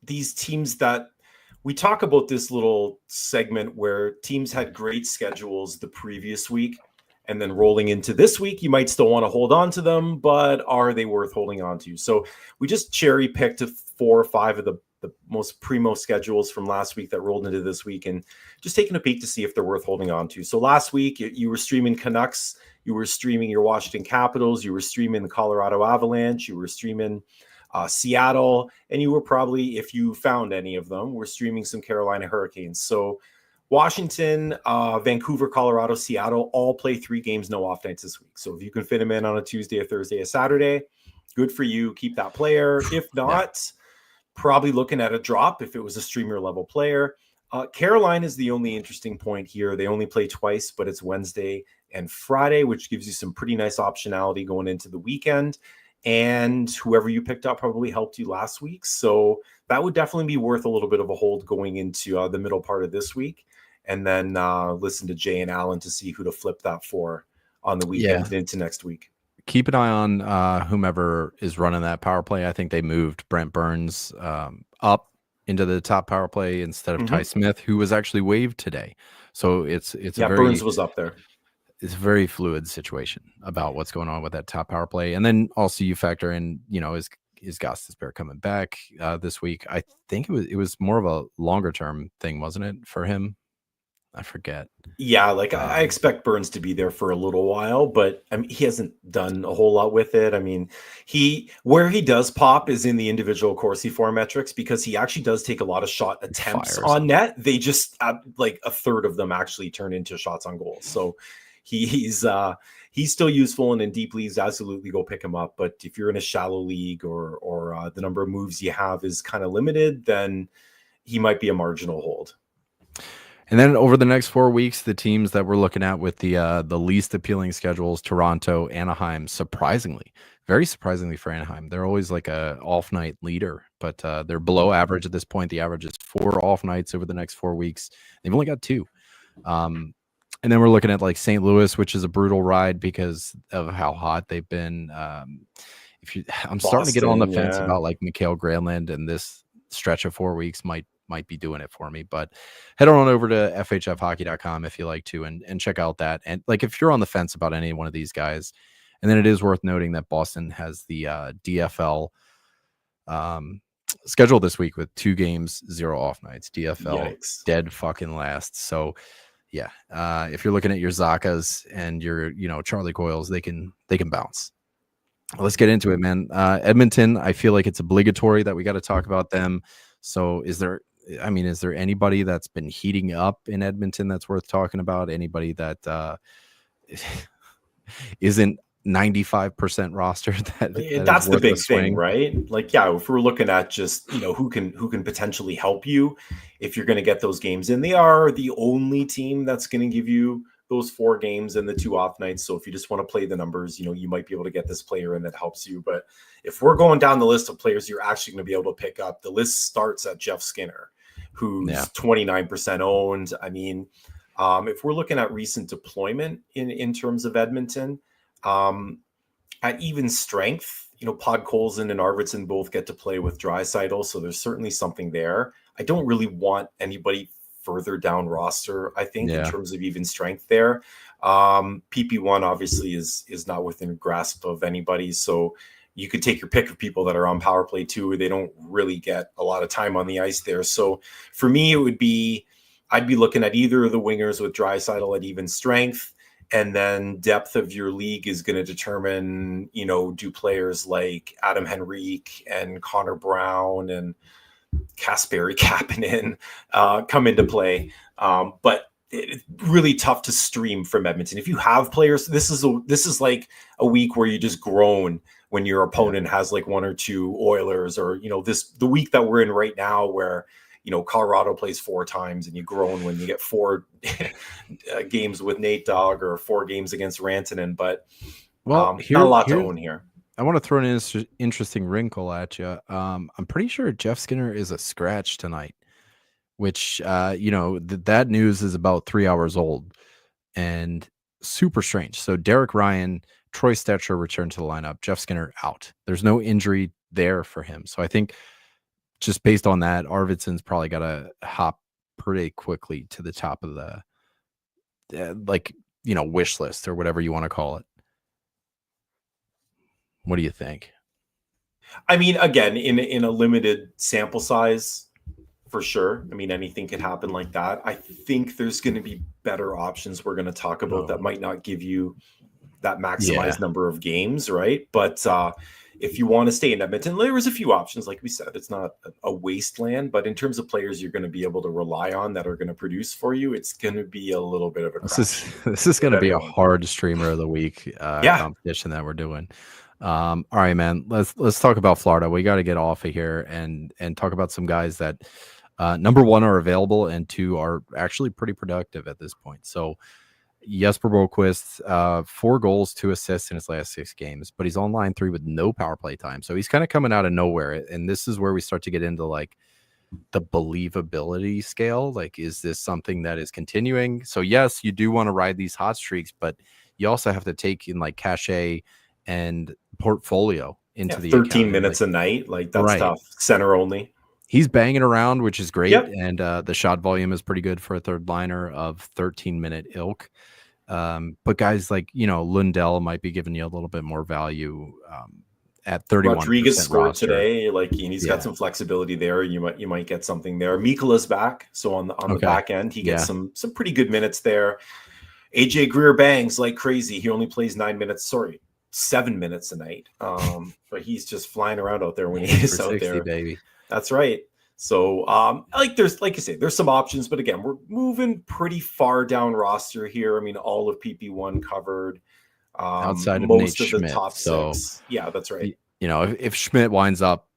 these teams that we talk about, this little segment where teams had great schedules the previous week, and then rolling into this week, you might still want to hold on to them, but are they worth holding on to? So we just cherry picked 4 or 5 of the most primo schedules from last week that rolled into this week, and just taking a peek to see if they're worth holding on to. So last week you were streaming Canucks, you were streaming your Washington Capitals, you were streaming the Colorado Avalanche, you were streaming Seattle, and you were probably, if you found any of them, were streaming some Carolina Hurricanes. So Washington, Vancouver, Colorado, Seattle all play 3 games, no off nights this week. So if you can fit them in on a Tuesday, a Thursday, a Saturday, good for you. Keep that player. If not, probably looking at a drop if it was a streamer level player. Carolina is the only interesting point here. They only play twice, but it's Wednesday and Friday, which gives you some pretty nice optionality going into the weekend. And whoever you picked up probably helped you last week. So that would definitely be worth a little bit of a hold going into the middle part of this week. And then listen to Jay and Alan to see who to flip that for on the weekend and into next week. Keep an eye on whomever is running that power play. I think they moved Brent Burns up into the top power play instead of Ty Smith, who was actually waived today. So it's Burns was up there. It's a very fluid situation about what's going on with that top power play. And then also you factor in, is Gostisbehere coming back this week? I think it was more of a longer term thing, wasn't it, for him? I forget. Yeah, I expect Burns to be there for a little while, but I mean, he hasn't done a whole lot with it. I mean, where he does pop is in the individual Corsi for metrics, because he actually does take a lot of shot attempts on net. They just like a third of them actually turn into shots on goal. So he's still useful, and in deep leagues, absolutely go pick him up. But if you're in a shallow league or the number of moves you have is kind of limited, then he might be a marginal hold. And then over the next 4 weeks, the teams that we're looking at with the least appealing schedules, Toronto, Anaheim, surprisingly, very surprisingly for Anaheim. They're always like a off night leader, but they're below average at this point. The average is 4 off nights over the next 4 weeks. They've only got 2. And then we're looking at like St. Louis, which is a brutal ride because of how hot they've been. I'm starting to get on the fence about like Mikael Granlund, and this stretch of 4 weeks might be doing it for me. But head on over to FHFhockey.com if you like to and check out that. And like if you're on the fence about any one of these guys, and then it is worth noting that Boston has the DFL schedule this week with 2 games, 0 off nights. DFL dead fucking last. So yeah, if you're looking at your Zakas and your Charlie Coyles, they can bounce. Let's get into it, man. Edmonton, I feel like it's obligatory that we got to talk about them. So is there anybody that's been heating up in Edmonton that's worth talking about? Anybody that isn't 95% rostered? That's the big thing, right? Like, yeah, if we're looking at just who can potentially help you if you're going to get those games in, they are the only team that's going to give you those 4 games and the 2 off nights. So if you just want to play the numbers, you might be able to get this player in that helps you. But if we're going down the list of players you're actually going to be able to pick up, the list starts at Jeff Skinner, who's 29% owned. I mean, if we're looking at recent deployment in terms of Edmonton, at even strength, Podkolzin and Arvidsson both get to play with Draisaitl, so there's certainly something there. I don't really want anybody further down roster, I think, in terms of even strength there. PP1 obviously is not within grasp of anybody, so you could take your pick of people that are on power play too. They don't really get a lot of time on the ice there. So for me, I'd be looking at either of the wingers with Draisaitl at even strength. And then depth of your league is going to determine, do players like Adam Henrique and Connor Brown and Kasperi Kapanen come into play. But it's really tough to stream from Edmonton. If you have players, this is like a week where you just groan when your opponent has like 1 or 2 Oilers, or the week that we're in right now where Colorado plays 4 times and you groan when you get 4 games with Nate Dogg or 4 games against Rantanen. But not a lot to own here. I want to throw an interesting wrinkle at you. I'm pretty sure Jeff Skinner is a scratch tonight, which, that news is about 3 hours old and super strange. So Derek Ryan, Troy Stetcher returned to the lineup, Jeff Skinner out. There's no injury there for him. So I think just based on that, Arvidsson's probably got to hop pretty quickly to the top of the wish list or whatever you want to call it. What do you think? I mean, again, in a limited sample size, for sure. I mean, anything could happen like that. I think there's going to be better options we're going to talk about that might not give you that maximized number of games, right? But if you want to stay in Edmonton, there was a few options. Like we said, it's not a wasteland, but in terms of players you're going to be able to rely on that are going to produce for you, it's going to be a little bit of a this is going to be a hard streamer of the week competition that we're doing. All right, man, let's talk about Florida. We got to get off of here and talk about some guys that number 1 are available and 2 are actually pretty productive at this point. So Jesper Boquist, 4 goals, 2 assists in his last 6 games, but he's on line 3 with no power play time. So he's kind of coming out of nowhere. And this is where we start to get into like the believability scale. Like, is this something that is continuing? So yes, you do want to ride these hot streaks, but you also have to take in like cachet and portfolio into the 13 account. minutes a night. Like that's tough. Center only. He's banging around, which is great. And the shot volume is pretty good for a third liner of 13-minute ilk. But guys like, Lundell might be giving you a little bit more value at 31%. Rodriguez scored today, and he's got some flexibility there. You might get something there. Mikola's back, so on the back end, he gets some pretty good minutes there. AJ Greer bangs like crazy. He only plays 7 minutes a night. But he's just flying around out there when he's out there, baby. That's right. So, there's, like you say, there's some options, but again, we're moving pretty far down roster here. I mean, all of PP1 covered. Outside of most Nate of the Schmidt, top 6. Yeah, that's right. If Schmidt winds up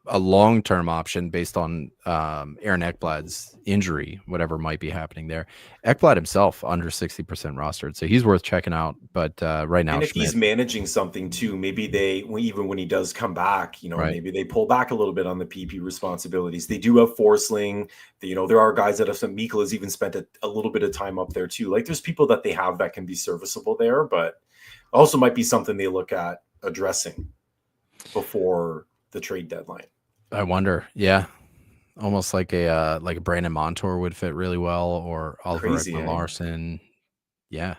a long-term option based on Aaron Ekblad's injury, whatever might be happening there. Ekblad himself under 60% rostered, so he's worth checking out. But right now, And if Schmidt, he's managing something too, maybe even when he does come back, right? maybe they pull back a little bit on the PP responsibilities. They do have Forsling. There are guys that have some. Mikkel has even spent a little bit of time up there too. Like there's people that they have that can be serviceable there, but also might be something they look at addressing before the trade deadline. I wonder, yeah, almost like a Brandon Montour would fit really well, or Oliver Crazy, Ekman eh? Larson, yeah,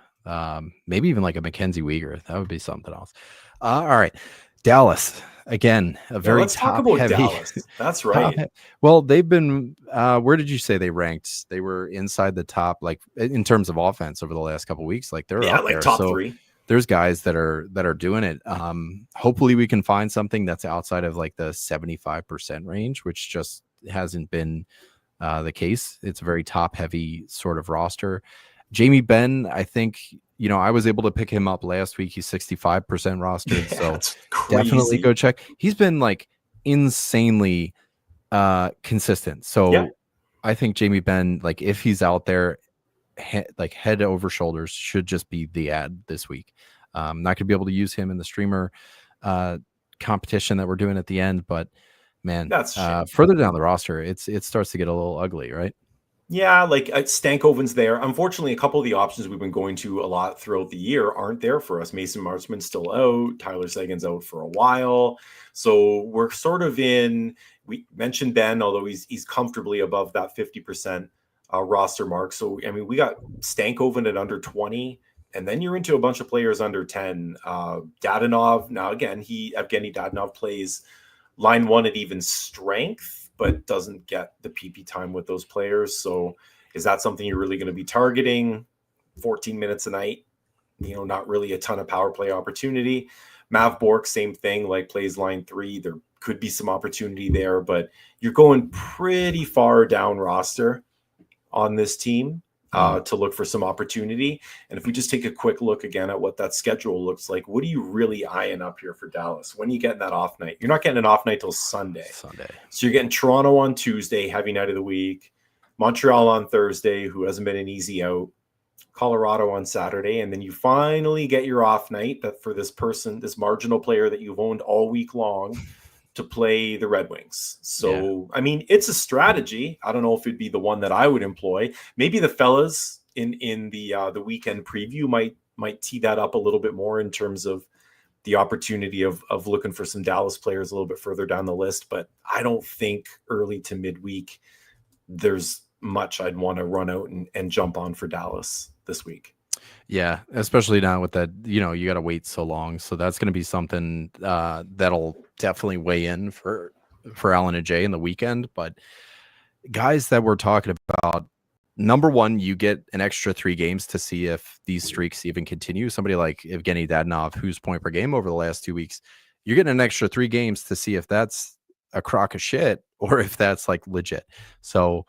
maybe even like a Mackenzie Weegar. That would be something else. All right, Dallas again, a very let's talk top about heavy. Dallas. That's right. Well, they've been. Where did you say they ranked? They were inside the top, like in terms of offense over the last couple of weeks. Like they're up like there. top So 3. there's guys that are doing it. Hopefully we can find something that's outside of like the 75% range, which just hasn't been the case. It's a very top heavy sort of roster. Jamie Benn, I think, I was able to pick him up last week. He's 65% rostered. Yeah, So that's crazy. definitely go check. He's been like insanely consistent. So Yeah. I think Jamie Benn, like if he's out there, head over shoulders, should just be the ad this week. Not going to be able to use him in the streamer competition that we're doing at the end, but man, That's further down the roster, it starts to get a little ugly, right? Yeah, like Stankoven's there. Unfortunately, a couple of the options we've been going to a lot throughout the year aren't there for us. Mason Marchman's still out. Tyler Seguin's out for a while. So we're sort of we mentioned Ben, although he's comfortably above that 50% roster mark. So, I mean, we got Stankoven at under 20, and then you're into a bunch of players under 10. Dadonov, now again, Evgeny Dadonov plays line 1 at even strength, but doesn't get the PP time with those players. So is that something you're really going to be targeting? 14 minutes a night, not really a ton of power play opportunity. Mav Bork, same thing, like plays line 3. There could be some opportunity there, but you're going pretty far down roster on this team to look for some opportunity. And if we just take a quick look again at what that schedule looks like, what are you really eyeing up here for Dallas? When are you getting that off night? You're not getting an off night till Sunday. So you're getting Toronto on Tuesday, heavy night of the week, Montreal on Thursday, who hasn't been an easy out, Colorado on Saturday, and then you finally get your off night that for this marginal player that you've owned all week long to play the Red Wings. So, yeah. I mean, it's a strategy. I don't know if it'd be the one that I would employ. Maybe the fellas in the weekend preview might tee that up a little bit more in terms of the opportunity of looking for some Dallas players a little bit further down the list. But I don't think early to midweek there's much I'd want to run out and jump on for Dallas this week. Yeah, especially now with that, you got to wait so long. So that's going to be something that'll definitely weigh in for Alan and Jay in the weekend. But guys that we're talking about, number one, you get an extra 3 games to see if these streaks even continue. Somebody like Evgeny Dadonov, who's point per game over the last 2 weeks, you're getting an extra 3 games to see if that's a crock of shit or if that's like legit. So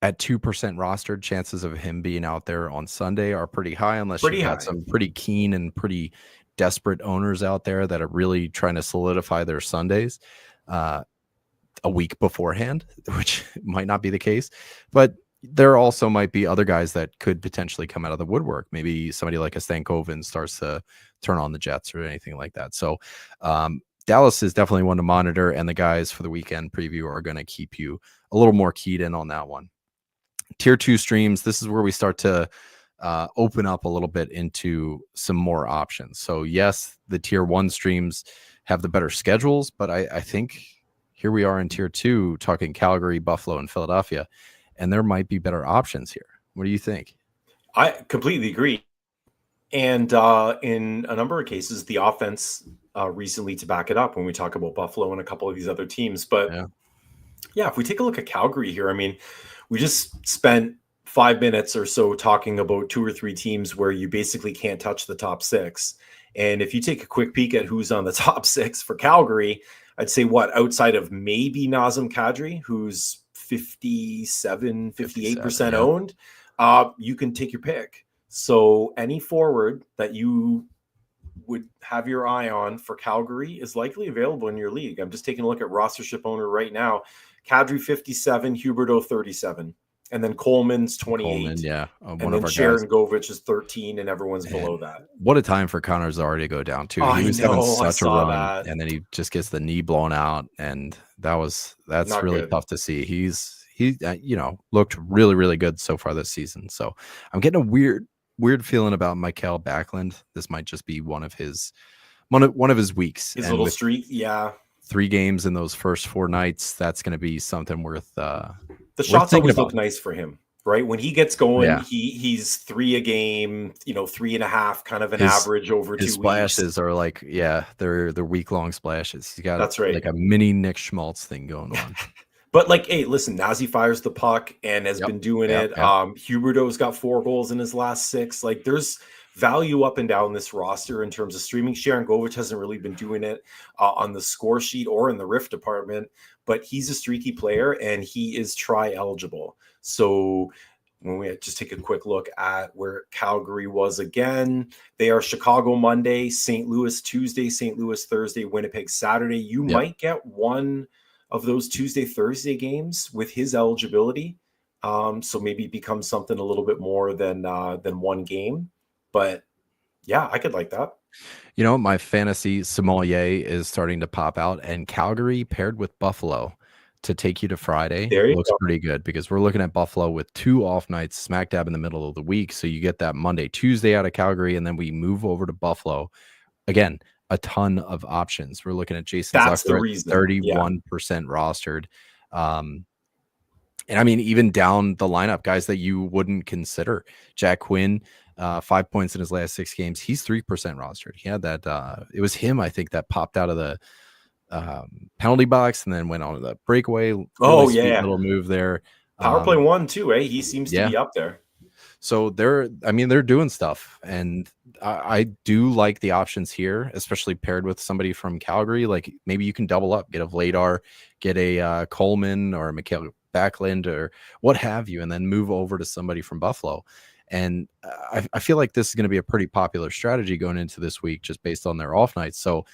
at 2% rostered, chances of him being out there on Sunday are pretty high, unless you've got some pretty keen and pretty desperate owners out there that are really trying to solidify their Sundays a week beforehand, which might not be the case. But there also might be other guys that could potentially come out of the woodwork. Maybe somebody like a Stankoven starts to turn on the Jets or anything like that. So Dallas is definitely one to monitor, and the guys for the weekend preview are going to keep you a little more keyed in on that one. Tier 2 streams, this is where we start to open up a little bit into some more options. So yes, the Tier 1 streams have the better schedules, but I think here we are in Tier 2 talking Calgary, Buffalo, and Philadelphia, and there might be better options here. What do you think? I completely agree. And in a number of cases, the offense recently to back it up when we talk about Buffalo and a couple of these other teams. But yeah, if we take a look at Calgary here, I mean, we just spent 5 minutes or so talking about 2 or 3 teams where you basically can't touch the top 6. And if you take a quick peek at who's on the top 6 for Calgary, I'd say outside of maybe Nazem Kadri, who's 58% owned, you can take your pick. So any forward that you would have your eye on for Calgary is likely available in your league. I'm just taking a look at rostership owner right now. Kadri 57, Huberdeau 37, and then Coleman's 28. Coleman, yeah, and one then of our Sharon guys. Govich is 13, and everyone's below And that. what a time for Connor Zary to go down too. I He was know, having I such a saw run, that. and then he just gets the knee blown out, and that's Not really good. tough to see. He looked really, really good so far this season. So I'm getting a weird feeling about Mikael Backlund. This might just be one of his weeks. His and little with streak, yeah. 3 games in those first 4 nights, that's going to be something worth the shots thinking always about. look nice for him, right? When he gets going, Yeah. he's 3 a game, 3.5, kind of an average over 2 His weeks. splashes are like, they're week-long splashes. He's got That's right. like a mini Nick Schmaltz thing going on. But like, hey, listen, Nazi fires the puck and has been doing it. Yep. Huberdeau's got 4 goals in his last 6. Like, there's value up and down this roster in terms of streaming. Sharon Govich hasn't really been doing it on the score sheet or in the Rift department, but he's a streaky player and he is tri-eligible. So when we just take a quick look at where Calgary was again, they are Chicago Monday, St. Louis Tuesday, St. Louis Thursday, Winnipeg Saturday. You might get one of those Tuesday, Thursday games with his eligibility. So maybe it becomes something a little bit more than 1 game. But yeah, I could like that. My fantasy sommelier is starting to pop out, and Calgary paired with Buffalo to take you to Friday looks pretty good, because we're looking at Buffalo with 2 off nights smack dab in the middle of the week. So you get that Monday, Tuesday out of Calgary, and then we move over to Buffalo. Again, a ton of options. We're looking at Jason Zucker at 31% rostered. And I mean, even down the lineup, guys that you wouldn't consider. Jack Quinn, 5 points in his last 6 games. He's 3% rostered. He had that. It was him, I think, that popped out of the penalty box and then went on to the breakaway. Sweet little move there. Power play 1 too, eh? He seems to be up there. So they're doing stuff, and I do like the options here, especially paired with somebody from Calgary. Like, maybe you can double up, get a Vladar, get a Coleman or a Mikael Backlund or what have you, and then move over to somebody from Buffalo. And I feel like this is going to be a pretty popular strategy going into this week, just based on their off nights. So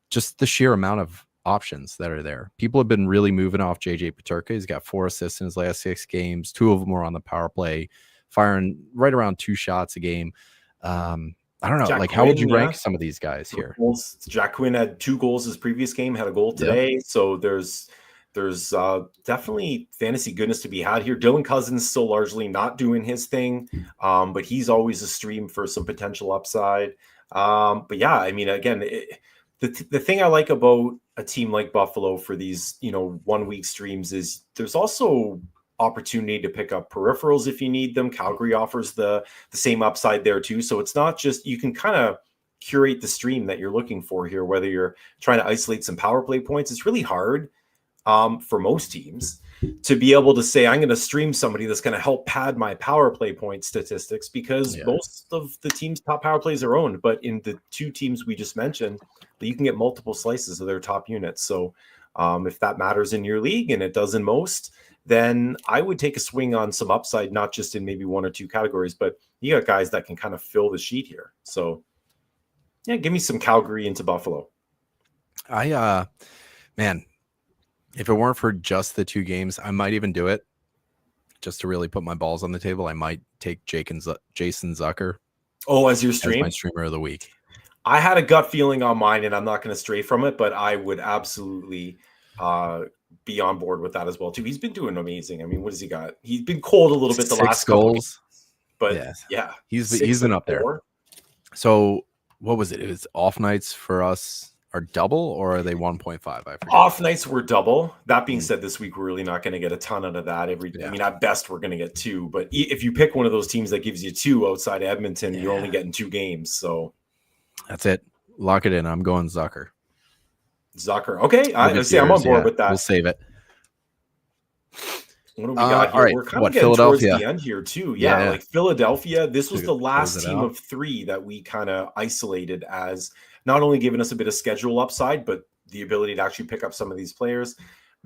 just the sheer amount of options that are there. People have been really moving off JJ Peterka. He's got 4 assists in his last 6 games. 2 of them were on the power play, firing right around 2 shots a game. I don't know. Jack how would you Quinn, rank some of these guys here? Jack Quinn had 2 goals his previous game, had a goal today. So there's definitely fantasy goodness to be had here. Dylan Cousins still largely not doing his thing, but he's always a stream for some potential upside. But yeah, I mean, again, the thing I like about a team like Buffalo for these 1 week streams is there's also opportunity to pick up peripherals if you need them. Calgary offers the same upside there too. So it's not just, you can kind of curate the stream that you're looking for here, whether you're trying to isolate some power play points. It's really hard for most teams to be able to say, I'm going to stream somebody that's going to help pad my power play point statistics, because most of the team's top power plays are owned. But in the 2 teams we just mentioned, you can get multiple slices of their top units. So if that matters in your league, and it does in most, then I would take a swing on some upside, not just in maybe 1 or 2 categories, but you got guys that can kind of fill the sheet here. So yeah, give me some Calgary into Buffalo. Man, if it weren't for just the 2 games, I might even do it just to really put my balls on the table. I might take Jason Zucker. As your stream? As my streamer of the week. I had a gut feeling on mine, and I'm not going to stray from it, but I would absolutely be on board with that as well too. He's been doing amazing. I mean, what has he got? He's been cold a little bit the last couple games, but yeah, he's been up there. So what was it? It was off nights for us are double, or are they 1.5? I forget. Off nights were double. That being said, this week we're really not going to get a ton out of that. I mean, at best we're going to get 2, but if you pick one of those teams that gives you 2 outside Edmonton, you're only getting 2 games. So that's it. Lock it in. I'm going Zucker. Okay. I'm on board with that. We'll save it. What do we got here? All right. We're kind of getting towards the end here too. Yeah, like Philadelphia. This was the last team of 3 that we kind of isolated as not only giving us a bit of schedule upside, but the ability to actually pick up some of these players.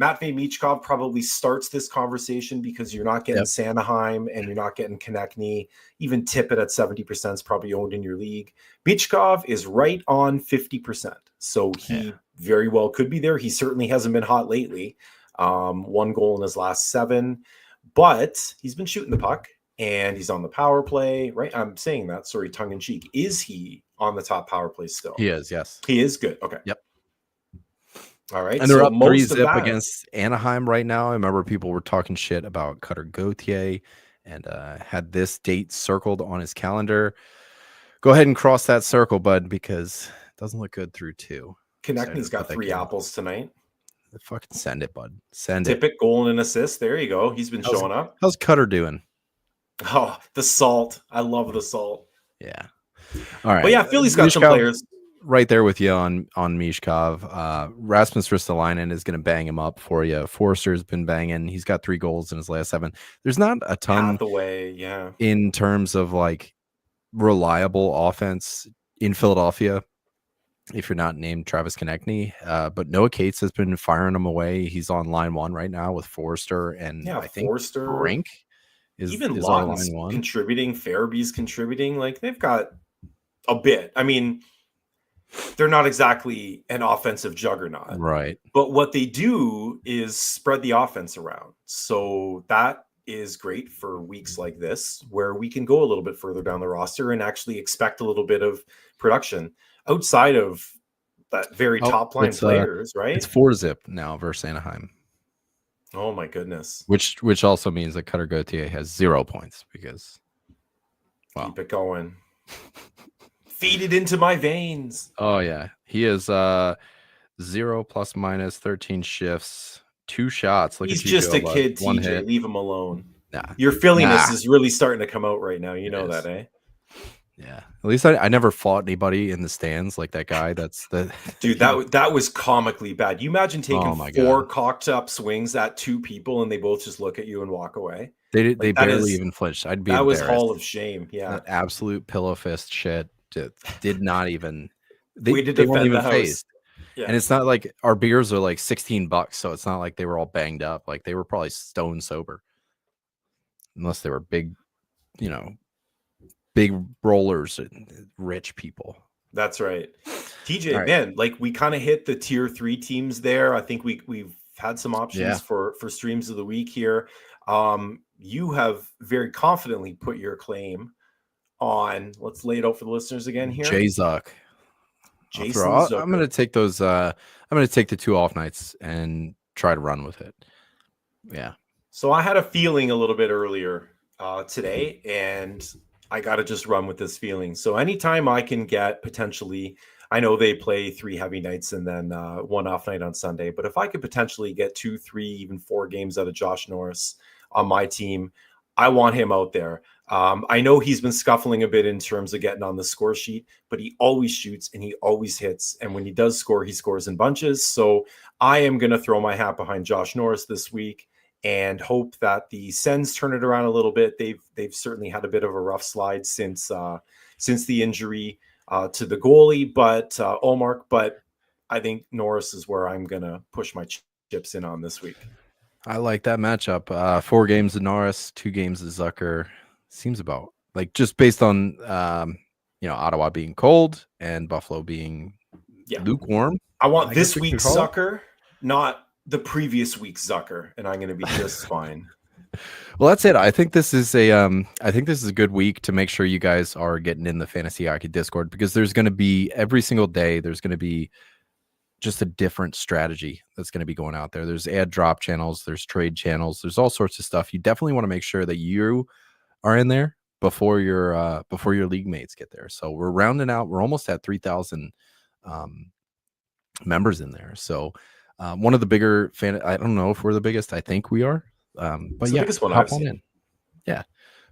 Matvei Michkov probably starts this conversation because you're not getting Sanheim and you're not getting Konechny. Even Tippett at 70% is probably owned in your league. Michkov is right on 50%. So he very well could be there. He certainly hasn't been hot lately. 1 goal in his last 7, but he's been shooting the puck and he's on the power play, right? I'm saying that, sorry, tongue in cheek. Is he on the top power play still? He is, yes. He is good. Okay. Yep. All right. And they're so up 3-0 against Anaheim right now. I remember people were talking shit about Cutter Gauthier and had this date circled on his calendar. Go ahead and cross that circle, bud, because it doesn't look good through 2. Konechny's got 3 apples tonight. Fucking send it, bud. Send it. Tippett, goal and an assist. There you go. He's been showing up. How's Cutter doing? Oh, the salt. I love the salt. Yeah. All right. But yeah, Philly's got some players. Right there with you on Mishkov. Rasmus Ristolainen is going to bang him up for you. Forster's been banging. He's got 3 goals in his last 7. There's not a ton in terms of like reliable offense in Philadelphia if you're not named Travis Konechny. But Noah Cates has been firing him away. He's on line 1 right now with Forster and I think Forster, Brink is on line 1. Contributing. Farabee's contributing. Like they've got a bit. I mean, they're not exactly an offensive juggernaut. Right. But what they do is spread the offense around. So that is great for weeks like this, where we can go a little bit further down the roster and actually expect a little bit of production outside of that very top line players, right? It's 4-0 now versus Anaheim. Oh my goodness. Which also means that Cutter Gauthier has 0 points because keep it going. Feed it into my veins. Oh yeah. He is 0 plus minus 13 shifts, 2 shots. He's just a kid, TJ. Hit. Leave him alone. Nah. Your Philliness is really starting to come out right now. You know that, eh? Yeah. At least I never fought anybody in the stands like that guy. That's the dude. That was comically bad. You imagine taking 4 cocked up swings at 2 people and they both just look at you and walk away. They barely even flinched. I'd be that embarrassed. Was Hall of Shame. Yeah. That absolute pillow fist shit. Did not even they weren't even phased. Yeah. And it's not like our beers are like $16, so it's not like they were all banged up. Like they were probably stone sober, unless they were big, big rollers and rich people. That's right. TJ, man, like we kind of hit the tier 3 teams there. I think we've had some options for streams of the week here. You have very confidently put your claim on, let's lay it out for the listeners again here. Jay Zuck. I'm going to take those. I'm going to take the 2 off nights and try to run with it. Yeah. So I had a feeling a little bit earlier today, and I got to just run with this feeling. So anytime I can get potentially, I know they play 3 heavy nights and then 1 off night on Sunday, but if I could potentially get 2, 3, even 4 games out of Josh Norris on my team, I want him out there. I know he's been scuffling a bit in terms of getting on the score sheet, but he always shoots and he always hits. And when he does score, he scores in bunches. So I am going to throw my hat behind Josh Norris this week and hope that the Sens turn it around a little bit. They've certainly had a bit of a rough slide since the injury to the goalie, but I think Norris is where I'm going to push my chips in on this week. I like that matchup. 4 games of Norris, 2 games of Zucker. Seems about like just based on Ottawa being cold and Buffalo being lukewarm. I want this week's Zucker, not the previous week's Zucker, and I'm going to be just fine. Well, that's it. I think this is a good week to make sure you guys are getting in the Fantasy Hockey Discord, because there's going to be every single day. There's going to be just a different strategy that's going to be going out there. There's ad drop channels, there's trade channels, there's all sorts of stuff. You definitely want to make sure that you are in there before your league mates get there. So we're rounding out. We're almost at 3,000 members in there. So one of the bigger I don't know if we're the biggest. I think we are. But it's the biggest one I've seen. In. Yeah,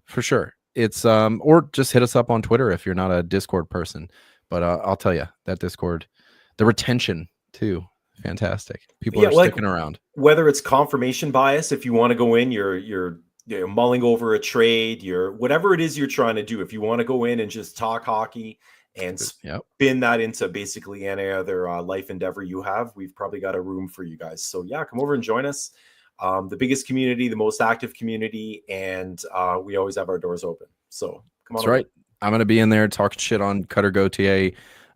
for sure. It's or just hit us up on Twitter if you're not a Discord person. But I'll tell you that Discord, the retention too, fantastic. People are sticking around. Whether it's confirmation bias, if you want to go in, you're mulling over a trade, whatever it is you're trying to do. If you want to go in and just talk hockey and Yep. spin that into basically any other life endeavor you have, we've probably got a room for you guys. So yeah, come over and join us. The biggest community, the most active community, and we always have our doors open. So come on. That's right. I'm gonna be in there talking shit on Cutter Go TA.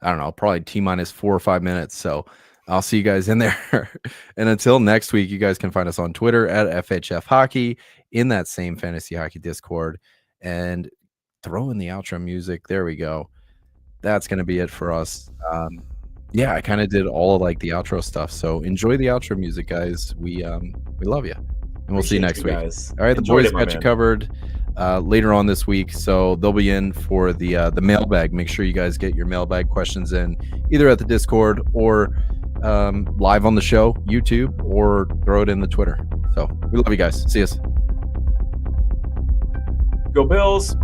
I don't know, probably T-minus 4 or 5 minutes. So I'll see you guys in there. And until next week, you guys can find us on Twitter at FHF Hockey, in that same fantasy hockey Discord, and throw in the outro music. There we go. That's gonna be it for us. Yeah, I kind of did all of like the outro stuff. So enjoy the outro music, guys. We love you, and we'll see you next week. Guys. All right, Enjoyed the boys got you covered later on this week, so they'll be in for the mailbag. Make sure you guys get your mailbag questions in either at the Discord or live on the show, YouTube, or throw it in the Twitter. So we love you guys. See us. Go Bills.